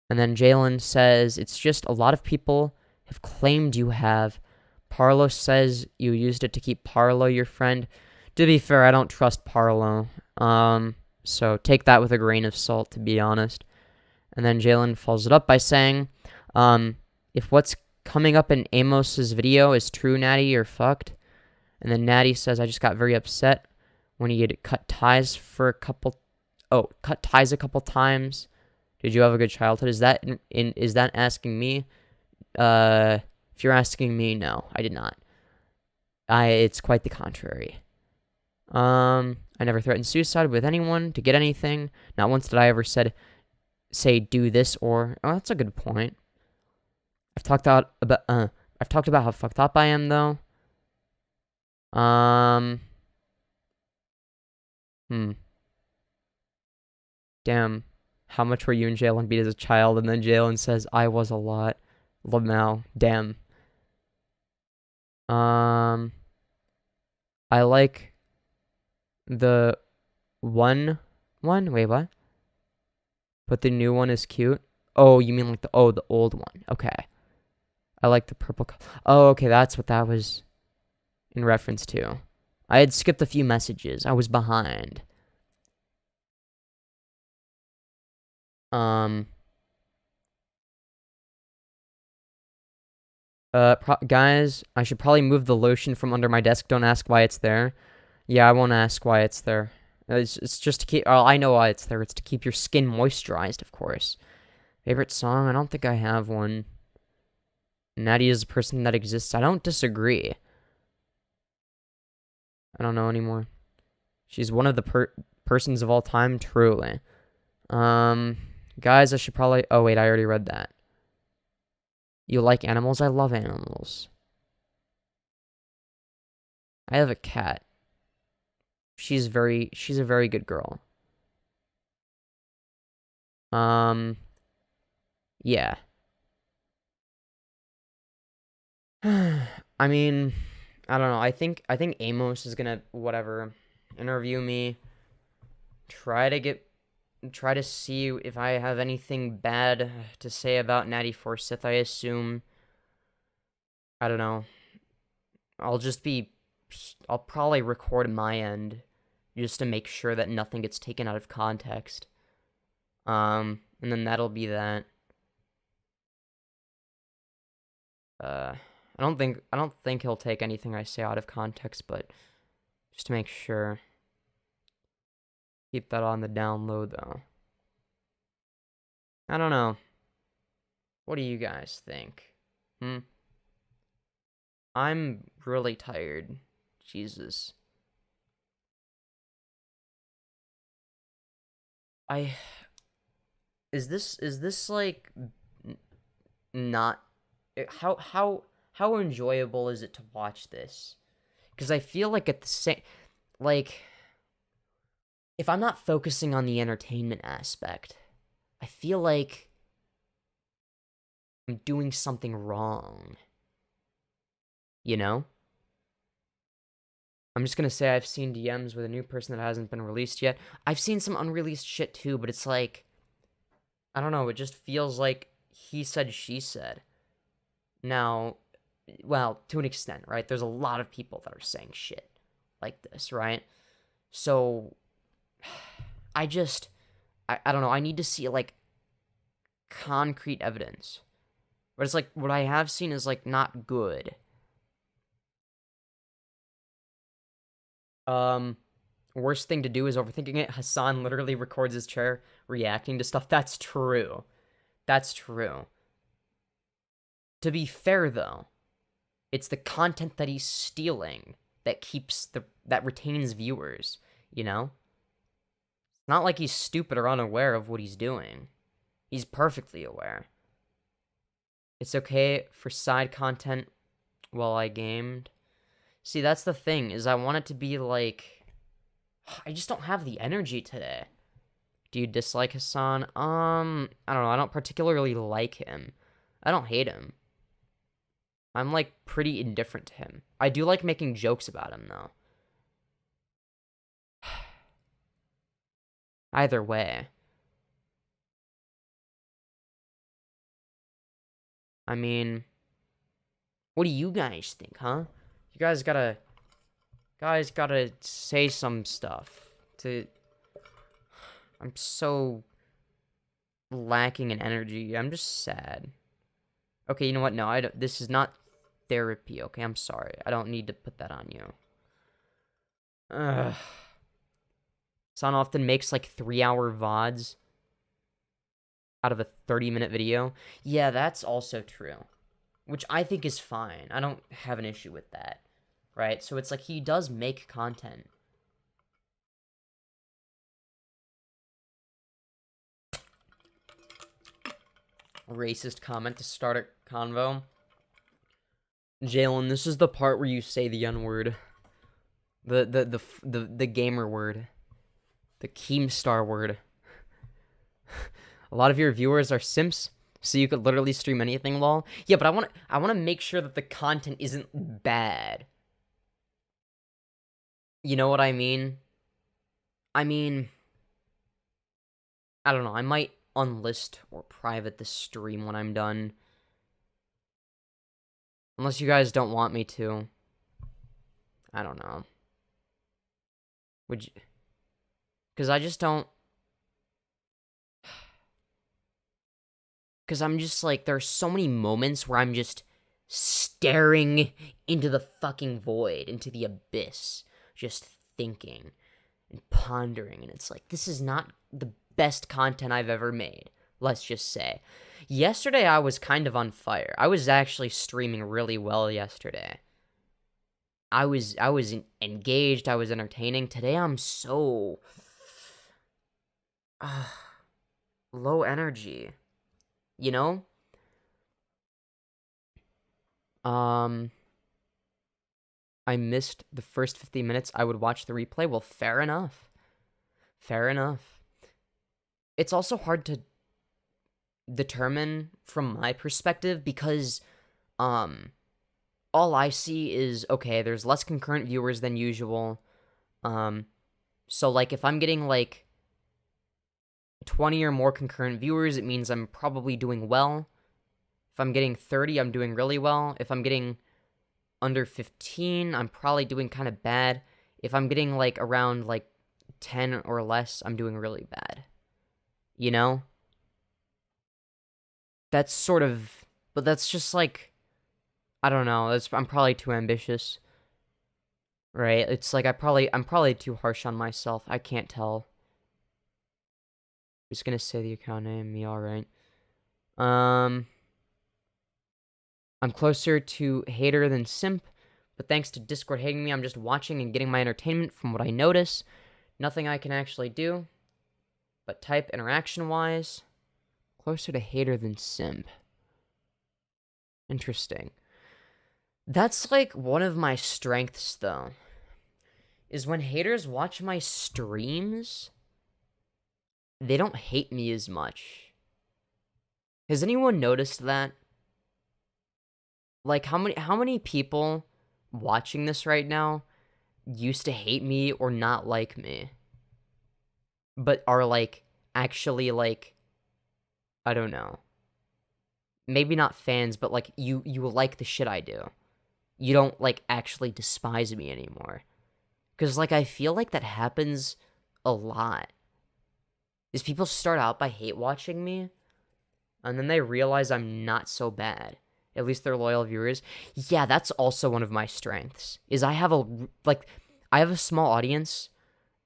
And then Jalen says, it's just a lot of people have claimed you have. Parlo says you used it to keep Parlo your friend. To be fair, I don't trust Parlo. So take that with a grain of salt, to be honest. And then Jalen follows it up by saying, if what's coming up in Amos's video is true, Natty, you're fucked. And then Natty says, I just got very upset when he had cut ties a couple times. Did you have a good childhood? Is that asking me? If you're asking me, no, I did not. It's quite the contrary. I never threatened suicide with anyone to get anything. Not once did I ever say do this or. Oh, that's a good point. I've talked about how fucked up I am though. Damn. How much were you and Jalen beat as a child? And then Jalen says, I was a lot. Lamau. Damn. I like the one. Wait, what? But the new one is cute. Oh, you mean like the old one. Okay. I like the purple. Oh, okay, that's what that was in reference to. I had skipped a few messages. I was behind. Guys, I should probably move the lotion from under my desk. Don't ask why it's there. Yeah, I won't ask why it's there. It's just to keep... Oh, I know why it's there. It's to keep your skin moisturized, of course. Favorite song? I don't think I have one. Natty is a person that exists. I don't disagree. I don't know anymore. She's one of the persons of all time, truly. Guys, I should probably... Oh, wait, I already read that. You like animals? I love animals. I have a cat. She's a very good girl. Yeah. I mean, I don't know. I think Amos is gonna interview me. Try to see if I have anything bad to say about Natty Forsyth, I assume. I don't know. I'll probably record my end just to make sure that nothing gets taken out of context. And then that'll be that. I don't think he'll take anything I say out of context, but just to make sure. Keep that on the down low, though. I don't know. What do you guys think? I'm really tired. Jesus. Is this like not how enjoyable is it to watch this? Because I feel like at the same, like, if I'm not focusing on the entertainment aspect, I feel like I'm doing something wrong. You know? I'm just gonna say I've seen DMs with a new person that hasn't been released yet. I've seen some unreleased shit too, but it's like, I don't know, it just feels like he said, she said. Now, well, to an extent, right? There's a lot of people that are saying shit like this, right? So, I don't know, I need to see, like, concrete evidence. But it's like, what I have seen is, like, not good. Worst thing to do is overthinking it. Hassan literally records his chair reacting to stuff. That's true. That's true. To be fair, though, it's the content that he's stealing that retains viewers, you know? It's not like he's stupid or unaware of what he's doing. He's perfectly aware. It's okay for side content while I gamed. See, that's the thing, is I want it to be like... I just don't have the energy today. Do you dislike Hassan? I don't know, I don't particularly like him. I don't hate him. I'm, like, pretty indifferent to him. I do like making jokes about him, though. Either way. I mean... What do you guys think, huh? You guys gotta say some stuff to... I'm so lacking in energy. I'm just sad. Okay, you know what? No, this is not therapy, okay? I'm sorry. I don't need to put that on you. Son often makes, like, 3-hour VODs out of a 30-minute video. Yeah, that's also true. Which I think is fine. I don't have an issue with that. Right? So it's like he does make content. Racist comment to start a convo. Jalen, this is the part where you say the N-word. The gamer word. The Keemstar word. A lot of your viewers are simps, so you could literally stream anything, lol. Yeah, but I want to make sure that the content isn't bad. You know what I mean? I mean, I don't know. I might unlist or private the stream when I'm done. Unless you guys don't want me to. I don't know. Would you? Because I just don't. Because I'm just like, there's so many moments where I'm just staring into the fucking void, into the abyss, just thinking and pondering. And it's like, this is not the best content I've ever made, let's just say. Yesterday, I was kind of on fire. I was actually streaming really well yesterday. I was engaged. I was entertaining. Today, I'm so low energy. You know? I missed the first 15 minutes. I would watch the replay. Well, fair enough. Fair enough. It's also hard to determine from my perspective because all I see is, okay, there's less concurrent viewers than usual. So like if I'm getting like 20 or more concurrent viewers, it means I'm probably doing well. If I'm getting 30, I'm doing really well. If I'm getting under 15, I'm probably doing kind of bad. If I'm getting like around like 10 or less, I'm doing really bad. You know? That's sort of, but that's just like, I don't know, I'm probably too ambitious. Right? It's like I'm probably too harsh on myself. I can't tell. Just gonna say the account name, me alright. I'm closer to hater than simp, but thanks to Discord hating me, I'm just watching and getting my entertainment from what I notice. Nothing I can actually do, but type interaction-wise, closer to hater than simp. Interesting. That's like one of my strengths, though, is when haters watch my streams, they don't hate me as much. Has anyone noticed that? Like, how many people watching this right now used to hate me or not like me, but are, like, actually, like, I don't know. Maybe not fans, but, like, you like the shit I do. You don't, like, actually despise me anymore. Because, like, I feel like that happens a lot. Is people start out by hate watching me, and then they realize I'm not so bad. At least they're loyal viewers. Yeah, that's also one of my strengths. Is I have a small audience,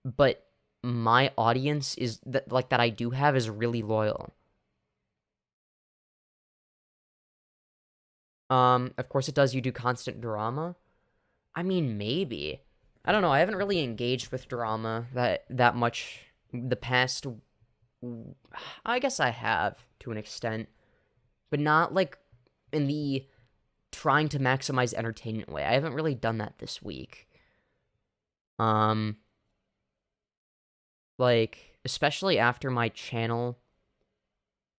but my audience is that I do have is really loyal. Of course it does. You do constant drama. I mean, maybe. I don't know. I haven't really engaged with drama that much the past. I guess I have to an extent, but not like in the trying to maximize entertainment way. I haven't really done that this week. Like, especially after my channel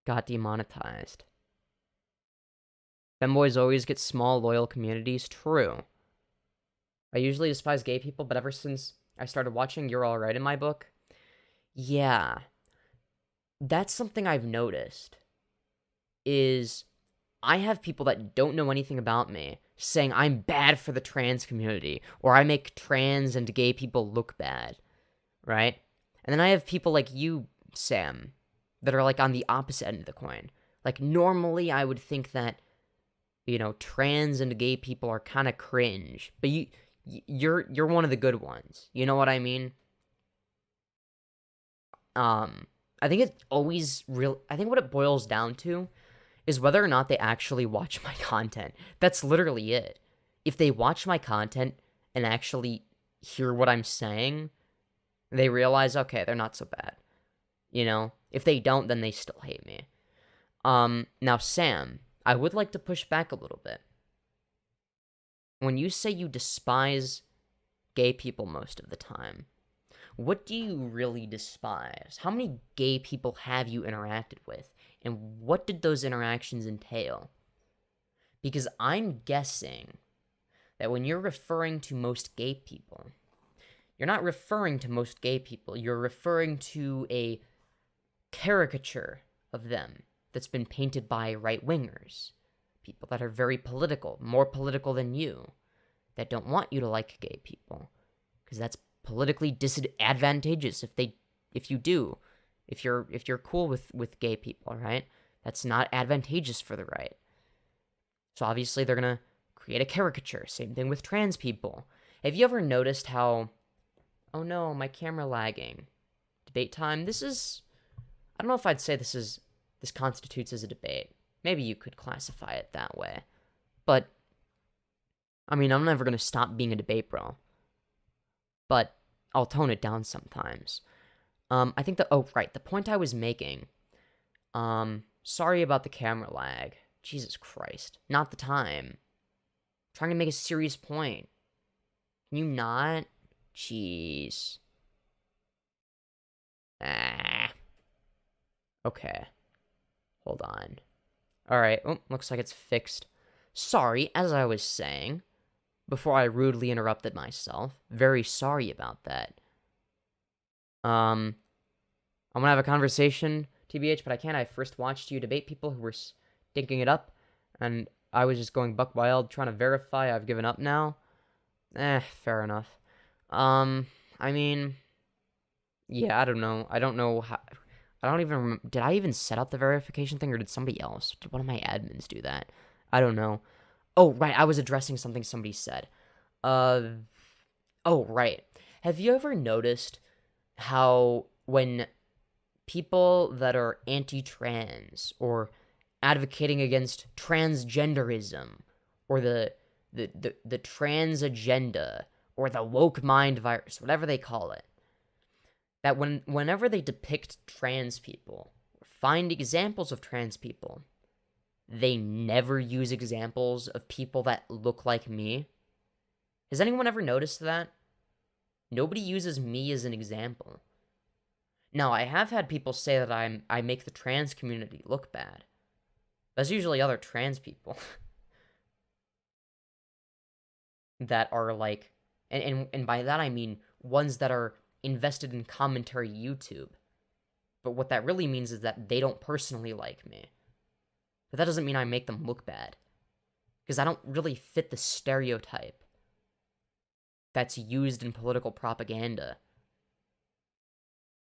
got demonetized. Femboys always get small, loyal communities. True. I usually despise gay people, but ever since I started watching You're Alright in my book, yeah. That's something I've noticed, is I have people that don't know anything about me saying I'm bad for the trans community, or I make trans and gay people look bad, right? And then I have people like you, Sam, that are like on the opposite end of the coin. Like, normally I would think that, you know, trans and gay people are kind of cringe, but you're one of the good ones. You know what I mean? I think it's always I think what it boils down to is whether or not they actually watch my content. That's literally it. If they watch my content and actually hear what I'm saying, they realize, okay, they're not so bad. You know? If they don't, then they still hate me. Now, Sam, I would like to push back a little bit. When you say you despise gay people most of the time, what do you really despise? How many gay people have you interacted with? And what did those interactions entail? Because I'm guessing that when you're referring to most gay people, you're not referring to most gay people. You're referring to a caricature of them that's been painted by right-wingers. People that are very political, more political than you, that don't want you to like gay people. Because that's politically disadvantageous if you're cool with gay people, right? That's not advantageous for the right. So obviously they're gonna create a caricature. Same thing with trans people. Have you ever noticed how, oh no, my camera lagging. Debate time. I don't know if I'd say this constitutes as a debate. Maybe you could classify it that way. But, I mean, I'm never gonna stop being a debate bro. But I'll tone it down sometimes. I think the point I was making, sorry about the camera lag. Jesus Christ. Not the time. I'm trying to make a serious point. Can you not? Jeez. Okay. Hold on. Alright, looks like it's fixed. Sorry, as I was saying, before I rudely interrupted myself. Very sorry about that. I'm gonna have a conversation, TBH, but I can't. I first watched you debate people who were stinking it up, and I was just going buck wild, trying to verify. I've given up now. Fair enough. I mean, yeah, I don't know. I don't know how. I don't even remember. Did I even set up the verification thing, or did somebody else? Did one of my admins do that? I don't know. Oh, right. I was addressing something somebody said. Oh, right. Have you ever noticed how when people that are anti-trans or advocating against transgenderism or the trans agenda or the woke mind virus, whatever they call it, that whenever they depict trans people, find examples of trans people, they never use examples of people that look like me? Has anyone ever noticed that? Nobody uses me as an example. Now, I have had people say that I make the trans community look bad. That's usually other trans people that are like, and by that I mean ones that are invested in commentary YouTube. But what that really means is that they don't personally like me. But that doesn't mean I make them look bad. Because I don't really fit the stereotype that's used in political propaganda.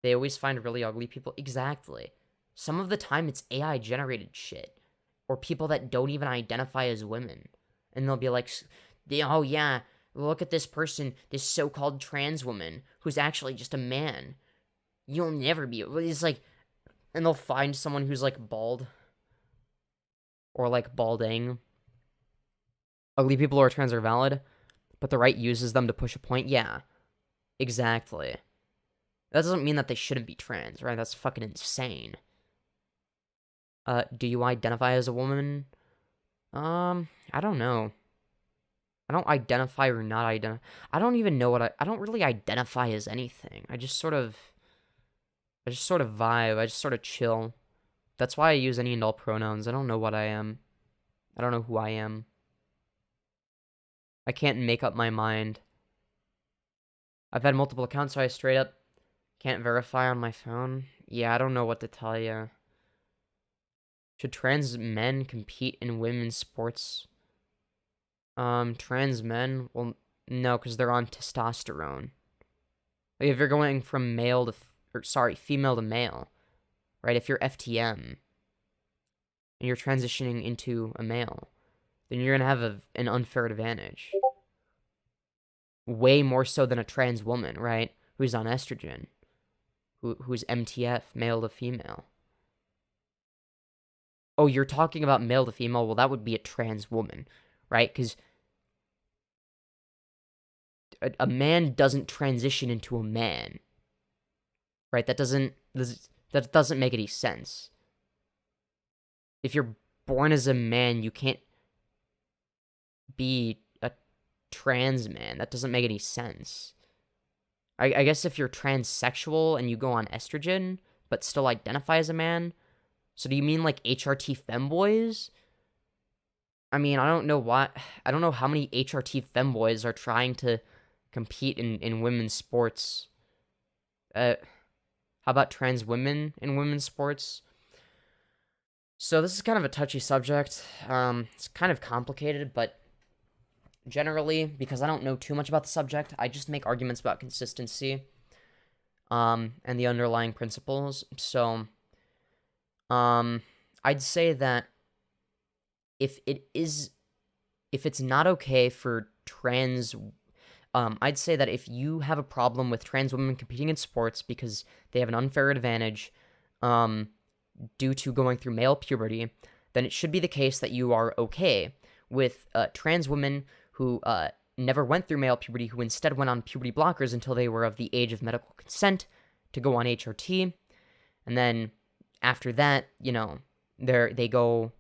They always find really ugly people. Exactly. Some of the time it's AI generated shit. Or people that don't even identify as women. And they'll be like, oh yeah, look at this person, this so-called trans woman, who's actually just a man. You'll never be. It's like, and they'll find someone who's like bald. Or like balding. Ugly people who are trans are valid, but the right uses them to push a point. Yeah, exactly. That doesn't mean that they shouldn't be trans, right? That's fucking insane. Do you identify as a woman? I don't know. I don't identify or not identify. I don't even know what I don't really identify as anything. I just sort of vibe. I just sort of chill. That's why I use any and all pronouns. I don't know what I am. I don't know who I am. I can't make up my mind. I've had multiple accounts, so I straight up can't verify on my phone. Yeah, I don't know what to tell you. Should trans men compete in women's sports? Trans men? Well, no, because they're on testosterone. Like, if you're going from female to male, right? If you're FTM, and you're transitioning into a male, then you're gonna have an unfair advantage. Way more so than a trans woman, right? Who's on estrogen. Who's MTF, male to female. Oh, you're talking about male to female? Well, that would be a trans woman, right? Because a man doesn't transition into a man, right? That doesn't make any sense. If you're born as a man, you can't be a trans man. That doesn't make any sense. I guess if you're transsexual and you go on estrogen, but still identify as a man. So do you mean like HRT femboys? I mean, I don't know how many HRT femboys are trying to compete in women's sports. How about trans women in women's sports? So this is kind of a touchy subject. It's kind of complicated, but generally, because I don't know too much about the subject, I just make arguments about consistency, and the underlying principles. So, I'd say that if it is if it's not okay for trans, I'd say that if you have a problem with trans women competing in sports because they have an unfair advantage, due to going through male puberty, then it should be the case that you are okay with trans women who never went through male puberty, who instead went on puberty blockers until they were of the age of medical consent to go on HRT, and then after that, they go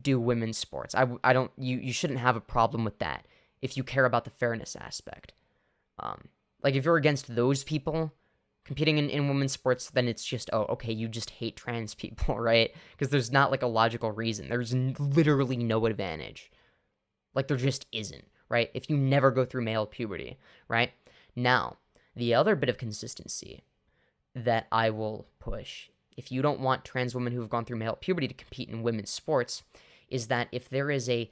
do women's sports. I don't, you shouldn't have a problem with that if you care about the fairness aspect. Like, if you're against those people competing in women's sports, then it's just, oh, okay, you just hate trans people, right? Because there's not, like, a logical reason. There's literally no advantage. Like, there just isn't, right? If you never go through male puberty, right? Now, the other bit of consistency that I will push, if you don't want trans women who have gone through male puberty to compete in women's sports, is that if there is a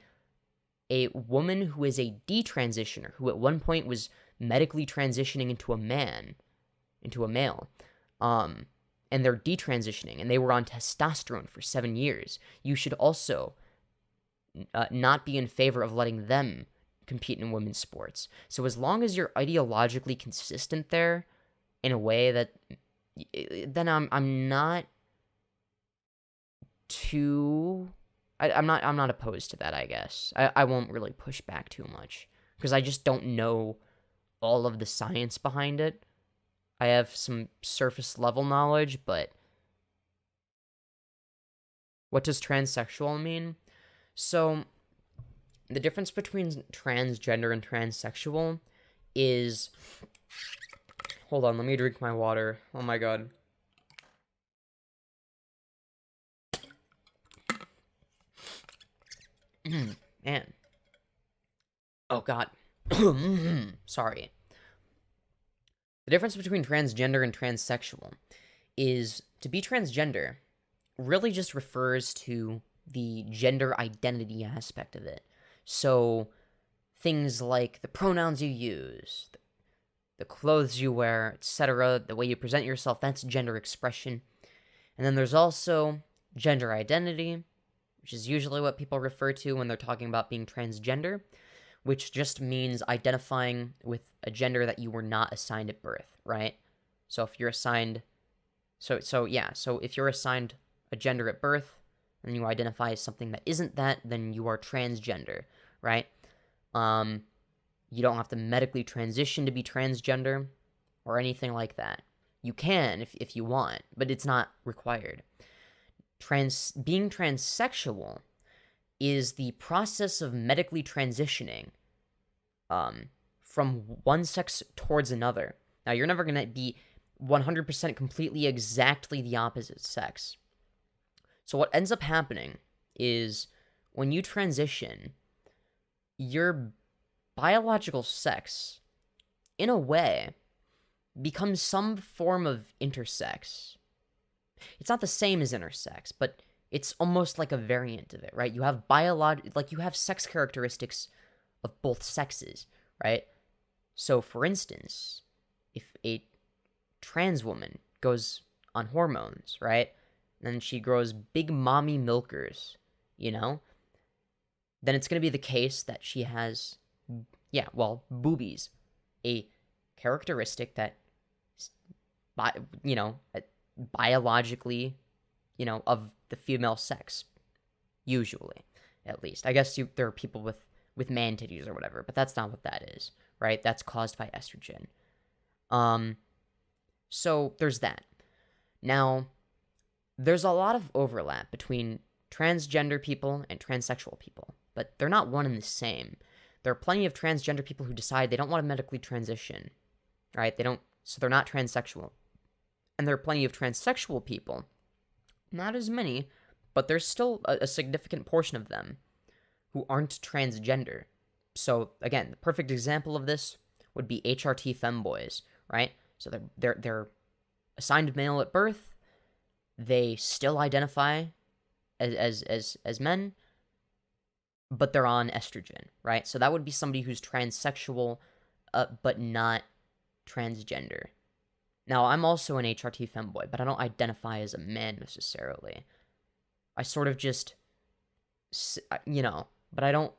woman who is a detransitioner, who at one point was medically transitioning into a male, and they're detransitioning, and they were on testosterone for 7 years, you should also not be in favor of letting them compete in women's sports. So as long as you're ideologically consistent there, in a way that, then I'm not too... I'm not opposed to that, I guess. I won't really push back too much, because I just don't know all of the science behind it. I have some surface level knowledge, but what does transsexual mean? So, the difference between transgender and transsexual is... Hold on, let me drink my water. Oh my god. Man. Oh god. Sorry. The difference between transgender and transsexual is, to be transgender really just refers to the gender identity aspect of it. So, things like the pronouns you use, the clothes you wear, etc., the way you present yourself, that's gender expression. And then there's also gender identity, which is usually what people refer to when they're talking about being transgender, which just means identifying with a gender that you were not assigned at birth, right? So if you're assigned... So if you're assigned a gender at birth, and you identify as something that isn't that, then you are transgender, right? You don't have to medically transition to be transgender, or anything like that. You can, if you want, but it's not required. Being transsexual is the process of medically transitioning from one sex towards another. Now, you're never going to be 100% completely exactly the opposite sex. So what ends up happening is, when you transition, your biological sex, in a way, becomes some form of intersex. It's not the same as intersex, but it's almost like a variant of it, right? You have you have sex characteristics of both sexes, right? So, for instance, if a trans woman goes on hormones, right? And then she grows big mommy milkers, then it's going to be the case that she has, boobies. A characteristic that, biologically, of the female sex, usually, at least. I guess there are people with man titties or whatever, but that's not what that is, right? That's caused by estrogen. So there's that. Now, there's a lot of overlap between transgender people and transsexual people, but they're not one and the same. There are plenty of transgender people who decide they don't want to medically transition, right? So they're not transsexual. And there are plenty of transsexual people, not as many, but there's still a significant portion of them who aren't transgender. So, again, the perfect example of this would be HRT femboys, right? So they're assigned male at birth, they still identify as men, but they're on estrogen, right? So that would be somebody who's transsexual, but not transgender. Now, I'm also an HRT femboy, but I don't identify as a man necessarily. I sort of just, but I don't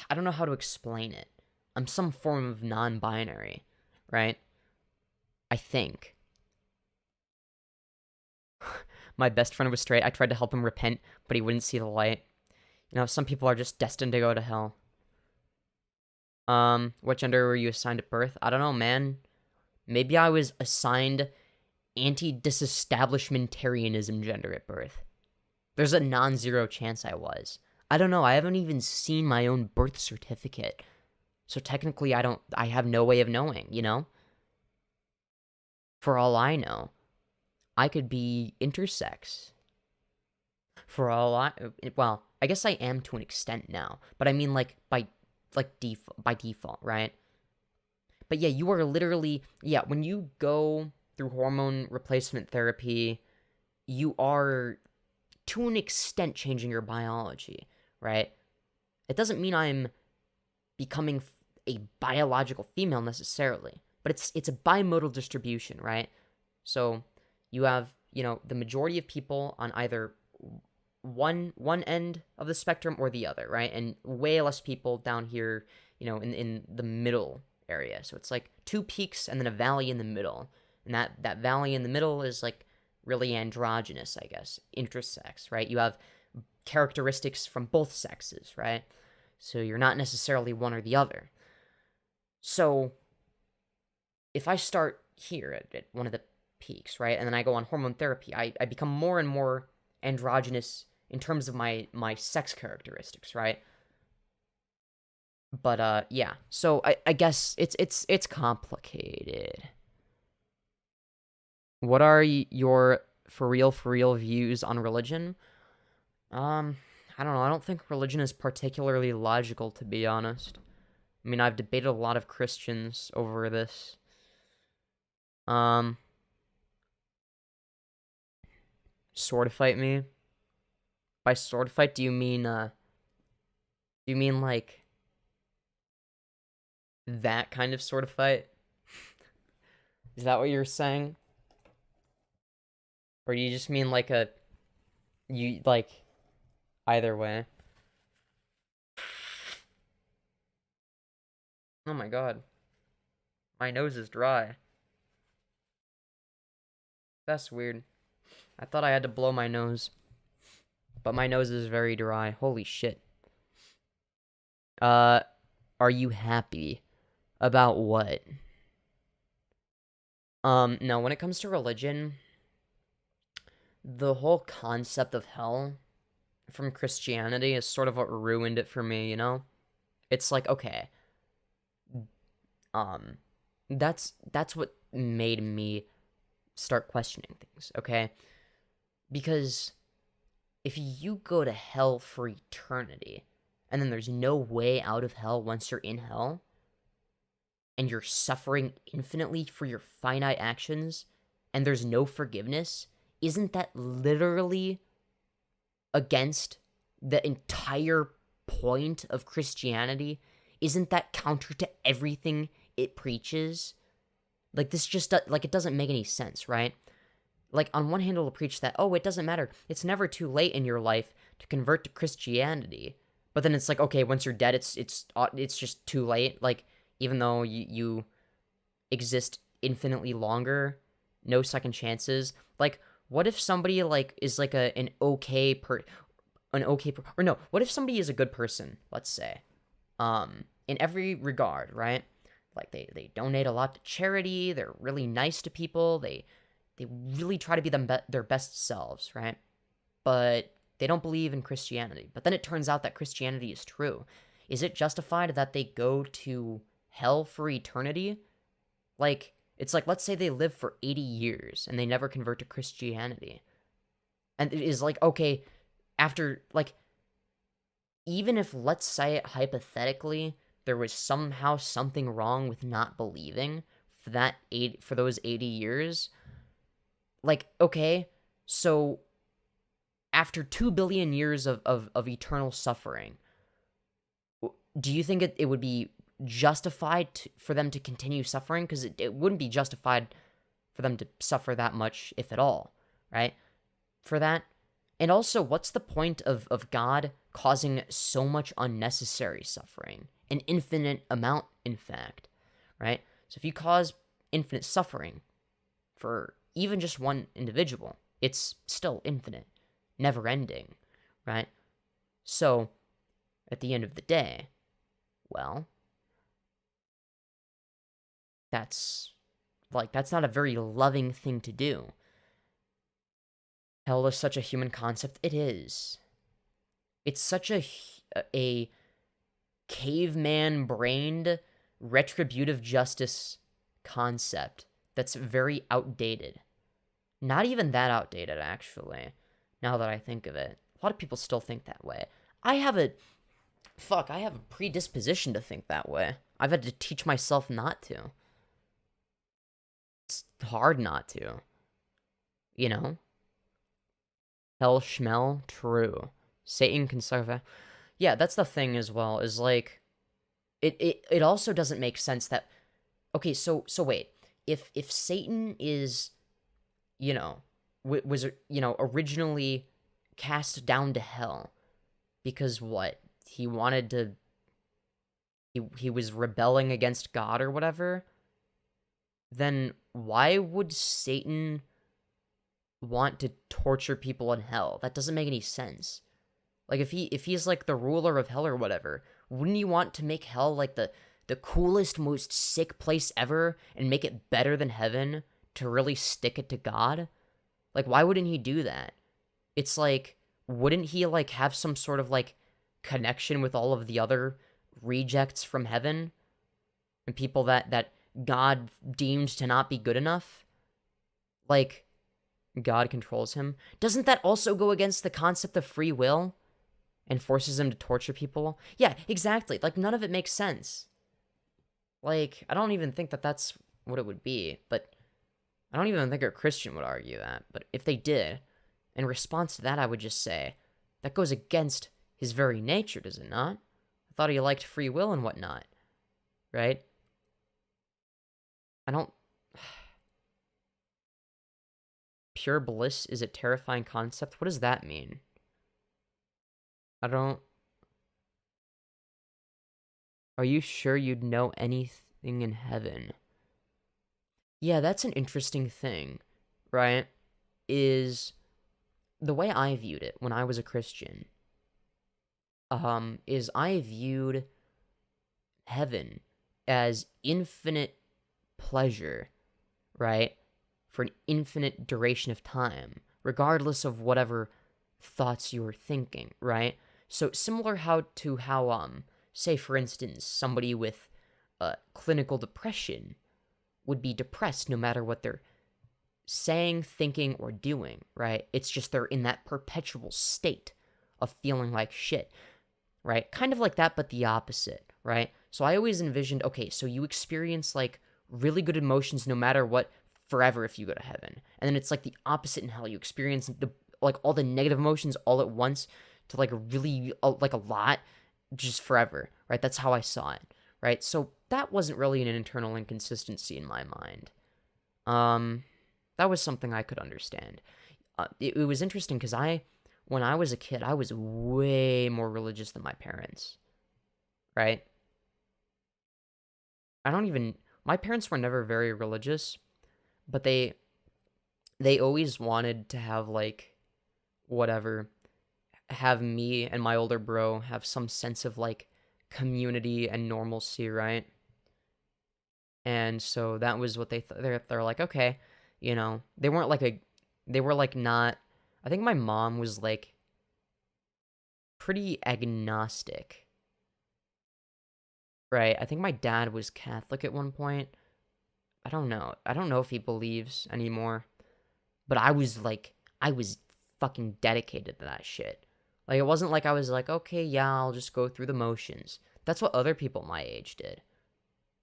I don't know how to explain it. I'm some form of non-binary, right? I think. My best friend was straight. I tried to help him repent, but he wouldn't see the light. You know, some people are just destined to go to hell. What gender were you assigned at birth? I don't know, man. Maybe I was assigned anti-disestablishmentarianism gender at birth. There's a non-zero chance I was. I don't know, I haven't even seen my own birth certificate. So technically I have no way of knowing, you know? For all I know, I could be intersex. Well, I guess I am to an extent now, but I mean like by default, right? But yeah, you are literally, when you go through hormone replacement therapy, you are to an extent changing your biology, right? It doesn't mean I'm becoming a biological female necessarily, but it's a bimodal distribution, right? So you have, you know, the majority of people on either one end of the spectrum or the other, right? And way less people down here, you know, in the middle area. So it's like two peaks and then a valley in the middle. And that valley in the middle is like really androgynous, I guess, intersex, right? You have characteristics from both sexes, right? So you're not necessarily one or the other. So if I start here at one of the peaks, right, and then I go on hormone therapy, I become more and more androgynous in terms of my sex characteristics, right? But yeah. So I guess it's complicated. What are your for real views on religion? I don't know. I don't think religion is particularly logical, to be honest. I mean, I've debated a lot of Christians over this. Sword fight me? By sword fight, do you mean like that kind of sword fight? Is that what you're saying? Or do you just mean like either way? Oh my god. My nose is dry. That's weird. I thought I had to blow my nose. But my nose is very dry. Holy shit. Are you happy? About what? No, when it comes to religion, the whole concept of hell from Christianity is sort of what ruined it for me, you know? It's like, okay, that's what made me start questioning things, okay? Because if you go to hell for eternity, and then there's no way out of hell once you're in hell, and you're suffering infinitely for your finite actions, and there's no forgiveness, isn't that literally against the entire point of Christianity? Isn't that counter to everything it preaches? Like, this just, like, it doesn't make any sense, right? Like, on one hand, it'll preach that, oh, it doesn't matter. It's never too late in your life to convert to Christianity. But then it's like, okay, once you're dead, it's just too late. Like, even though you exist infinitely longer, no second chances. Like, what if somebody, like, is, like, what if somebody is a good person, let's say, in every regard, right? Like, they donate a lot to charity, they're really nice to people, they really try to be their best selves, right? But they don't believe in Christianity. But then it turns out that Christianity is true. Is it justified that they go to hell for eternity? Like, it's like, let's say they live for 80 years and they never convert to Christianity. And it is like, okay, after, like, even if, let's say, hypothetically, there was somehow something wrong with not believing for those 80 years, like, okay, so after 2 billion years of eternal suffering, do you think it would be justified for them to continue suffering? Because it wouldn't be justified for them to suffer that much, if at all, right? For that. And also, what's the point of God causing so much unnecessary suffering, an infinite amount, in fact, right? So if you cause infinite suffering for even just one individual, it's still infinite, never ending, right? So at the end of the day, well, that's not a very loving thing to do. Hell is such a human concept. It is. It's such a caveman-brained retributive justice concept that's very outdated. Not even that outdated, actually, now that I think of it. A lot of people still think that way. I have a predisposition to think that way. I've had to teach myself not to. It's hard not to. You know? Hell schmel, true. Satan can suffer. Yeah, that's the thing as well, is like, it also doesn't make sense that, okay, so wait, if Satan is, was, originally cast down to hell, because what, he wanted to, he was rebelling against God or whatever, then why would Satan want to torture people in hell? That doesn't make any sense. Like, if he's like the ruler of hell or whatever, wouldn't you want to make hell like the coolest, most sick place ever and make it better than heaven to really stick it to God? Like, why wouldn't he do that? It's like, wouldn't he like have some sort of like connection with all of the other rejects from heaven and people that God deemed to not be good enough? Like, God controls him. Doesn't that also go against the concept of free will and forces him to torture people? Yeah, exactly. Like, none of it makes sense. Like, I don't even think that that's what it would be, but I don't even think a Christian would argue that. But if they did, in response to that, I would just say, that goes against his very nature, does it not? I thought he liked free will and whatnot, right? I don't... Pure bliss is a terrifying concept? What does that mean? I don't... Are you sure you'd know anything in heaven? Yeah, that's an interesting thing, right? Is the way I viewed it when I was a Christian, is I viewed heaven as infinite pleasure, right? For an infinite duration of time, regardless of whatever thoughts you were thinking, right? So similar to how, say for instance, somebody with clinical depression would be depressed no matter what they're saying, thinking, or doing, right? It's just they're in that perpetual state of feeling like shit, right? Kind of like that, but the opposite, right? So I always envisioned, okay, so you experience like really good emotions no matter what forever if you go to heaven. And then it's like the opposite in hell. You experience like all the negative emotions all at once to like really like a lot just forever, right? That's how I saw it, right? So that wasn't really an internal inconsistency in my mind. That was something I could understand. It was interesting because when I was a kid, I was way more religious than my parents, right? My parents were never very religious, but they always wanted to have like have me and my older bro have some sense of like community and normalcy, right? And so that was what they're like, okay, they weren't like they were like not, I think my mom was like pretty agnostic, right? I think my dad was Catholic at one point. I don't know if he believes anymore, but I was fucking dedicated to that shit. Like, it wasn't like I was like, okay, yeah, I'll just go through the motions. That's what other people my age did.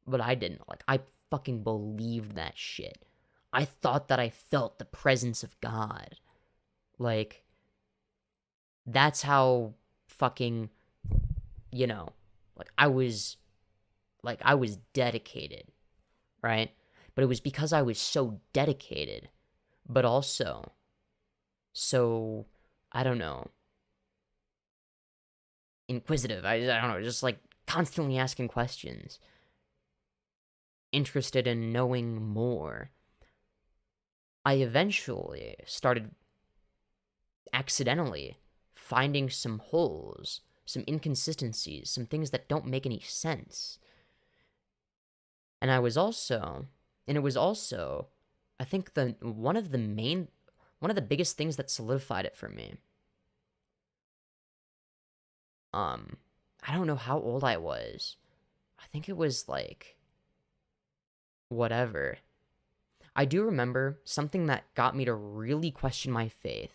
But I didn't. Like, I fucking believed that shit. I thought that I felt the presence of God. Like, that's how fucking, I was dedicated, right? But it was because I was so dedicated, but also so, I don't know, inquisitive. I don't know, just like constantly asking questions, interested in knowing more. I eventually started accidentally finding some holes, some inconsistencies, some things that don't make any sense. And it was also, I think one of the biggest things that solidified it for me. I don't know how old I was. I think it was like, whatever. I do remember something that got me to really question my faith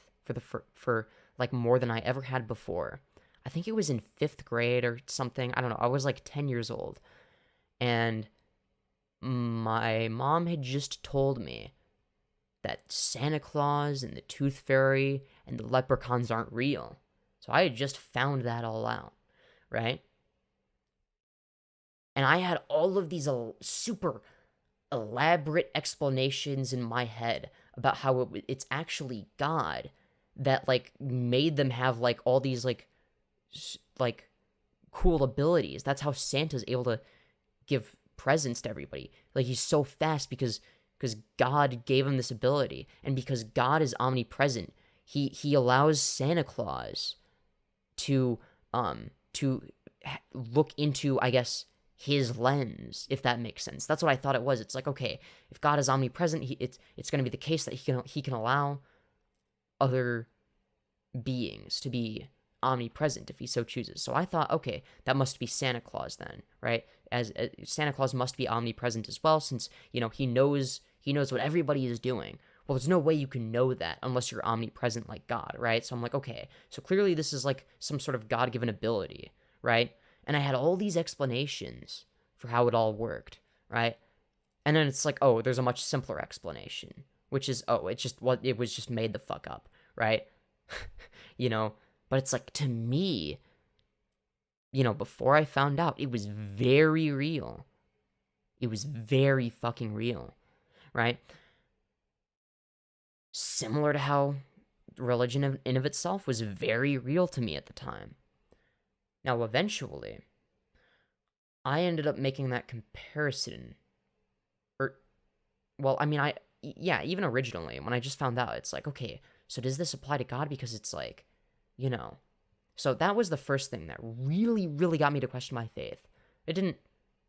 for like more than I ever had before. I think it was in 5th grade or something. I don't know. I was like 10 years old. And my mom had just told me that Santa Claus and the Tooth Fairy and the leprechauns aren't real. So I had just found that all out, right? And I had all of these super elaborate explanations in my head about how it's actually God that like made them have like all these like cool abilities. That's how Santa's able to give presents to everybody. Like he's so fast because God gave him this ability, and because God is omnipresent, he allows Santa Claus to look into, I guess, his lens, if that makes sense. That's what I thought it was. It's like, okay, if God is omnipresent, it's going to be the case that he can allow other beings to be omnipresent if he so chooses. So I thought, okay, that must be Santa Claus then, right? As Santa Claus must be omnipresent as well, since he knows what everybody is doing. Well, there's no way you can know that unless you're omnipresent like God, right? So I'm like, okay, so clearly this is like some sort of God-given ability, right? And I had all these explanations for how it all worked, right? And then it's like, oh, there's a much simpler explanation, which is, oh, it was just made the fuck up, right? But it's like, to me, before I found out, it was very real. It was very fucking real, right? Similar to how religion in of itself was very real to me at the time. Now, eventually, I ended up making that comparison. Even originally, when I just found out, it's like, okay, so does this apply to God? Because it's like, So that was the first thing that really, really got me to question my faith. It didn't,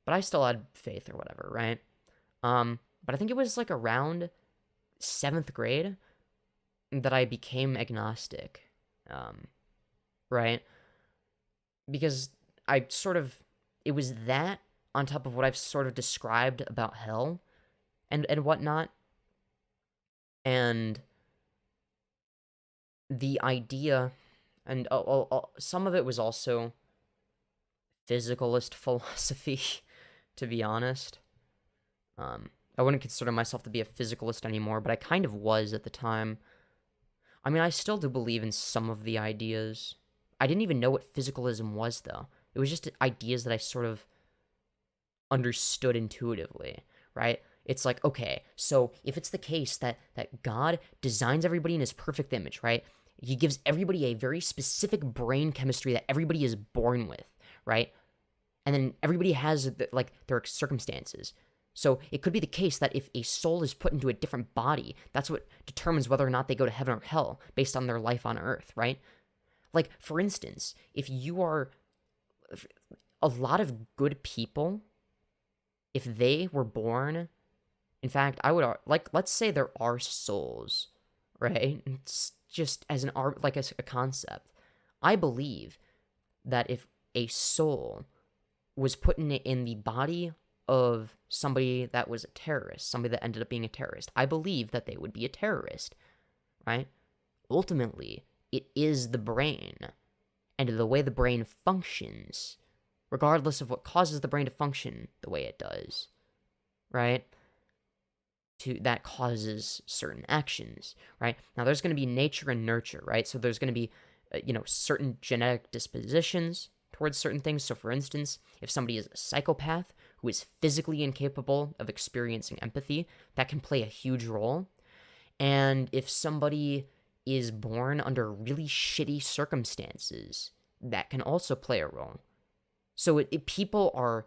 but I still had faith or whatever, right? But I think it was like around 7th grade that I became agnostic, right? Because it was that on top of what I've sort of described about hell and whatnot, and the idea, and some of it was also physicalist philosophy, to be honest. I wouldn't consider myself to be a physicalist anymore, but I kind of was at the time. I mean, I still do believe in some of the ideas. I didn't even know what physicalism was, though. It was just ideas that I sort of understood intuitively, right? It's like, okay, so if it's the case that God designs everybody in his perfect image, right? He gives everybody a very specific brain chemistry that everybody is born with, right? And then everybody has, their circumstances. So it could be the case that if a soul is put into a different body, that's what determines whether or not they go to heaven or hell based on their life on earth, right? Like, for instance, if you are a lot of good people, if they were born, in fact, I would, let's say there are souls, right? It's just as an art, as a concept. I believe that if a soul was put in the body of somebody that was a terrorist, somebody that ended up being a terrorist, I believe that they would be a terrorist, right? Ultimately, it is the brain and the way the brain functions, regardless of what causes the brain to function the way it does, right? That causes certain actions, right? Now, there's going to be nature and nurture, right? So there's going to be, certain genetic dispositions towards certain things. So, for instance, if somebody is a psychopath who is physically incapable of experiencing empathy, that can play a huge role. And if somebody is born under really shitty circumstances, that can also play a role. So people are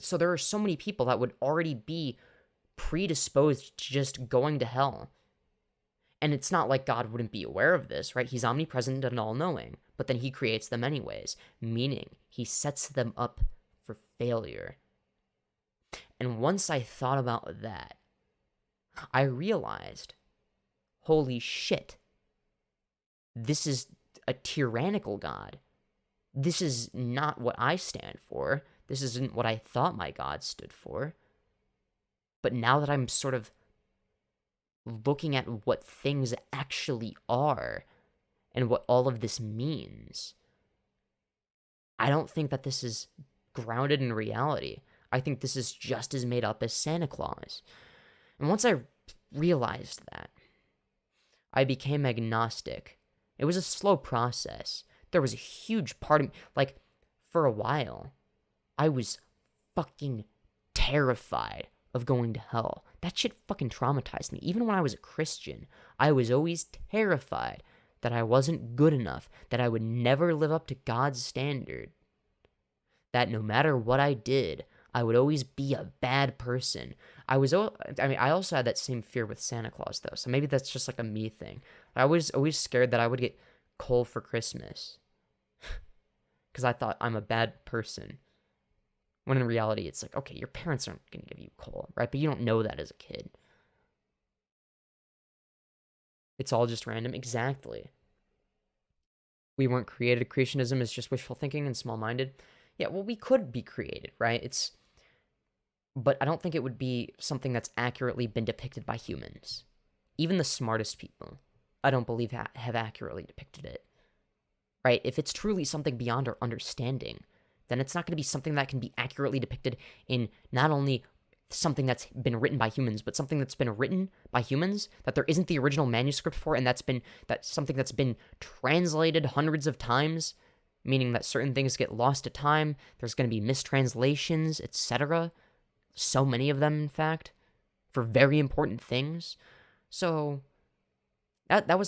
so there are so many people that would already be predisposed to just going to hell. And it's not like God wouldn't be aware of this, right? He's omnipresent and all-knowing, but then he creates them anyways, meaning he sets them up for failure. And once I thought about that, I realized, holy shit, this is a tyrannical God. This is not what I stand for. This isn't what I thought my God stood for. But now that I'm sort of looking at what things actually are and what all of this means, I don't think that this is grounded in reality. I think this is just as made up as Santa Claus. And once I realized that, I became agnostic. It was a slow process. There was a huge part of me, like, for a while, I was fucking terrified of going to hell. That shit fucking traumatized me. Even when I was a Christian, I was always terrified that I wasn't good enough, that I would never live up to God's standard, that no matter what I did, I would always be a bad person. I also had that same fear with Santa Claus, though, so maybe that's just like a me thing. I was always scared that I would get coal for Christmas because I thought I'm a bad person. When in reality, it's like, okay, your parents aren't going to give you coal, right? But you don't know that as a kid. It's all just random. Exactly. We weren't created. Creationism is just wishful thinking and small-minded. Yeah, well, we could be created, right? But I don't think it would be something that's accurately been depicted by humans. Even the smartest people, I don't believe have accurately depicted it, right? If it's truly something beyond our understanding, then it's not going to be something that can be accurately depicted in not only something that's been written by humans, but something that's been written by humans that there isn't the original manuscript for, and that's something that's been translated hundreds of times, meaning that certain things get lost to time. There's going to be mistranslations, etc. So many of them, in fact, for very important things. So that was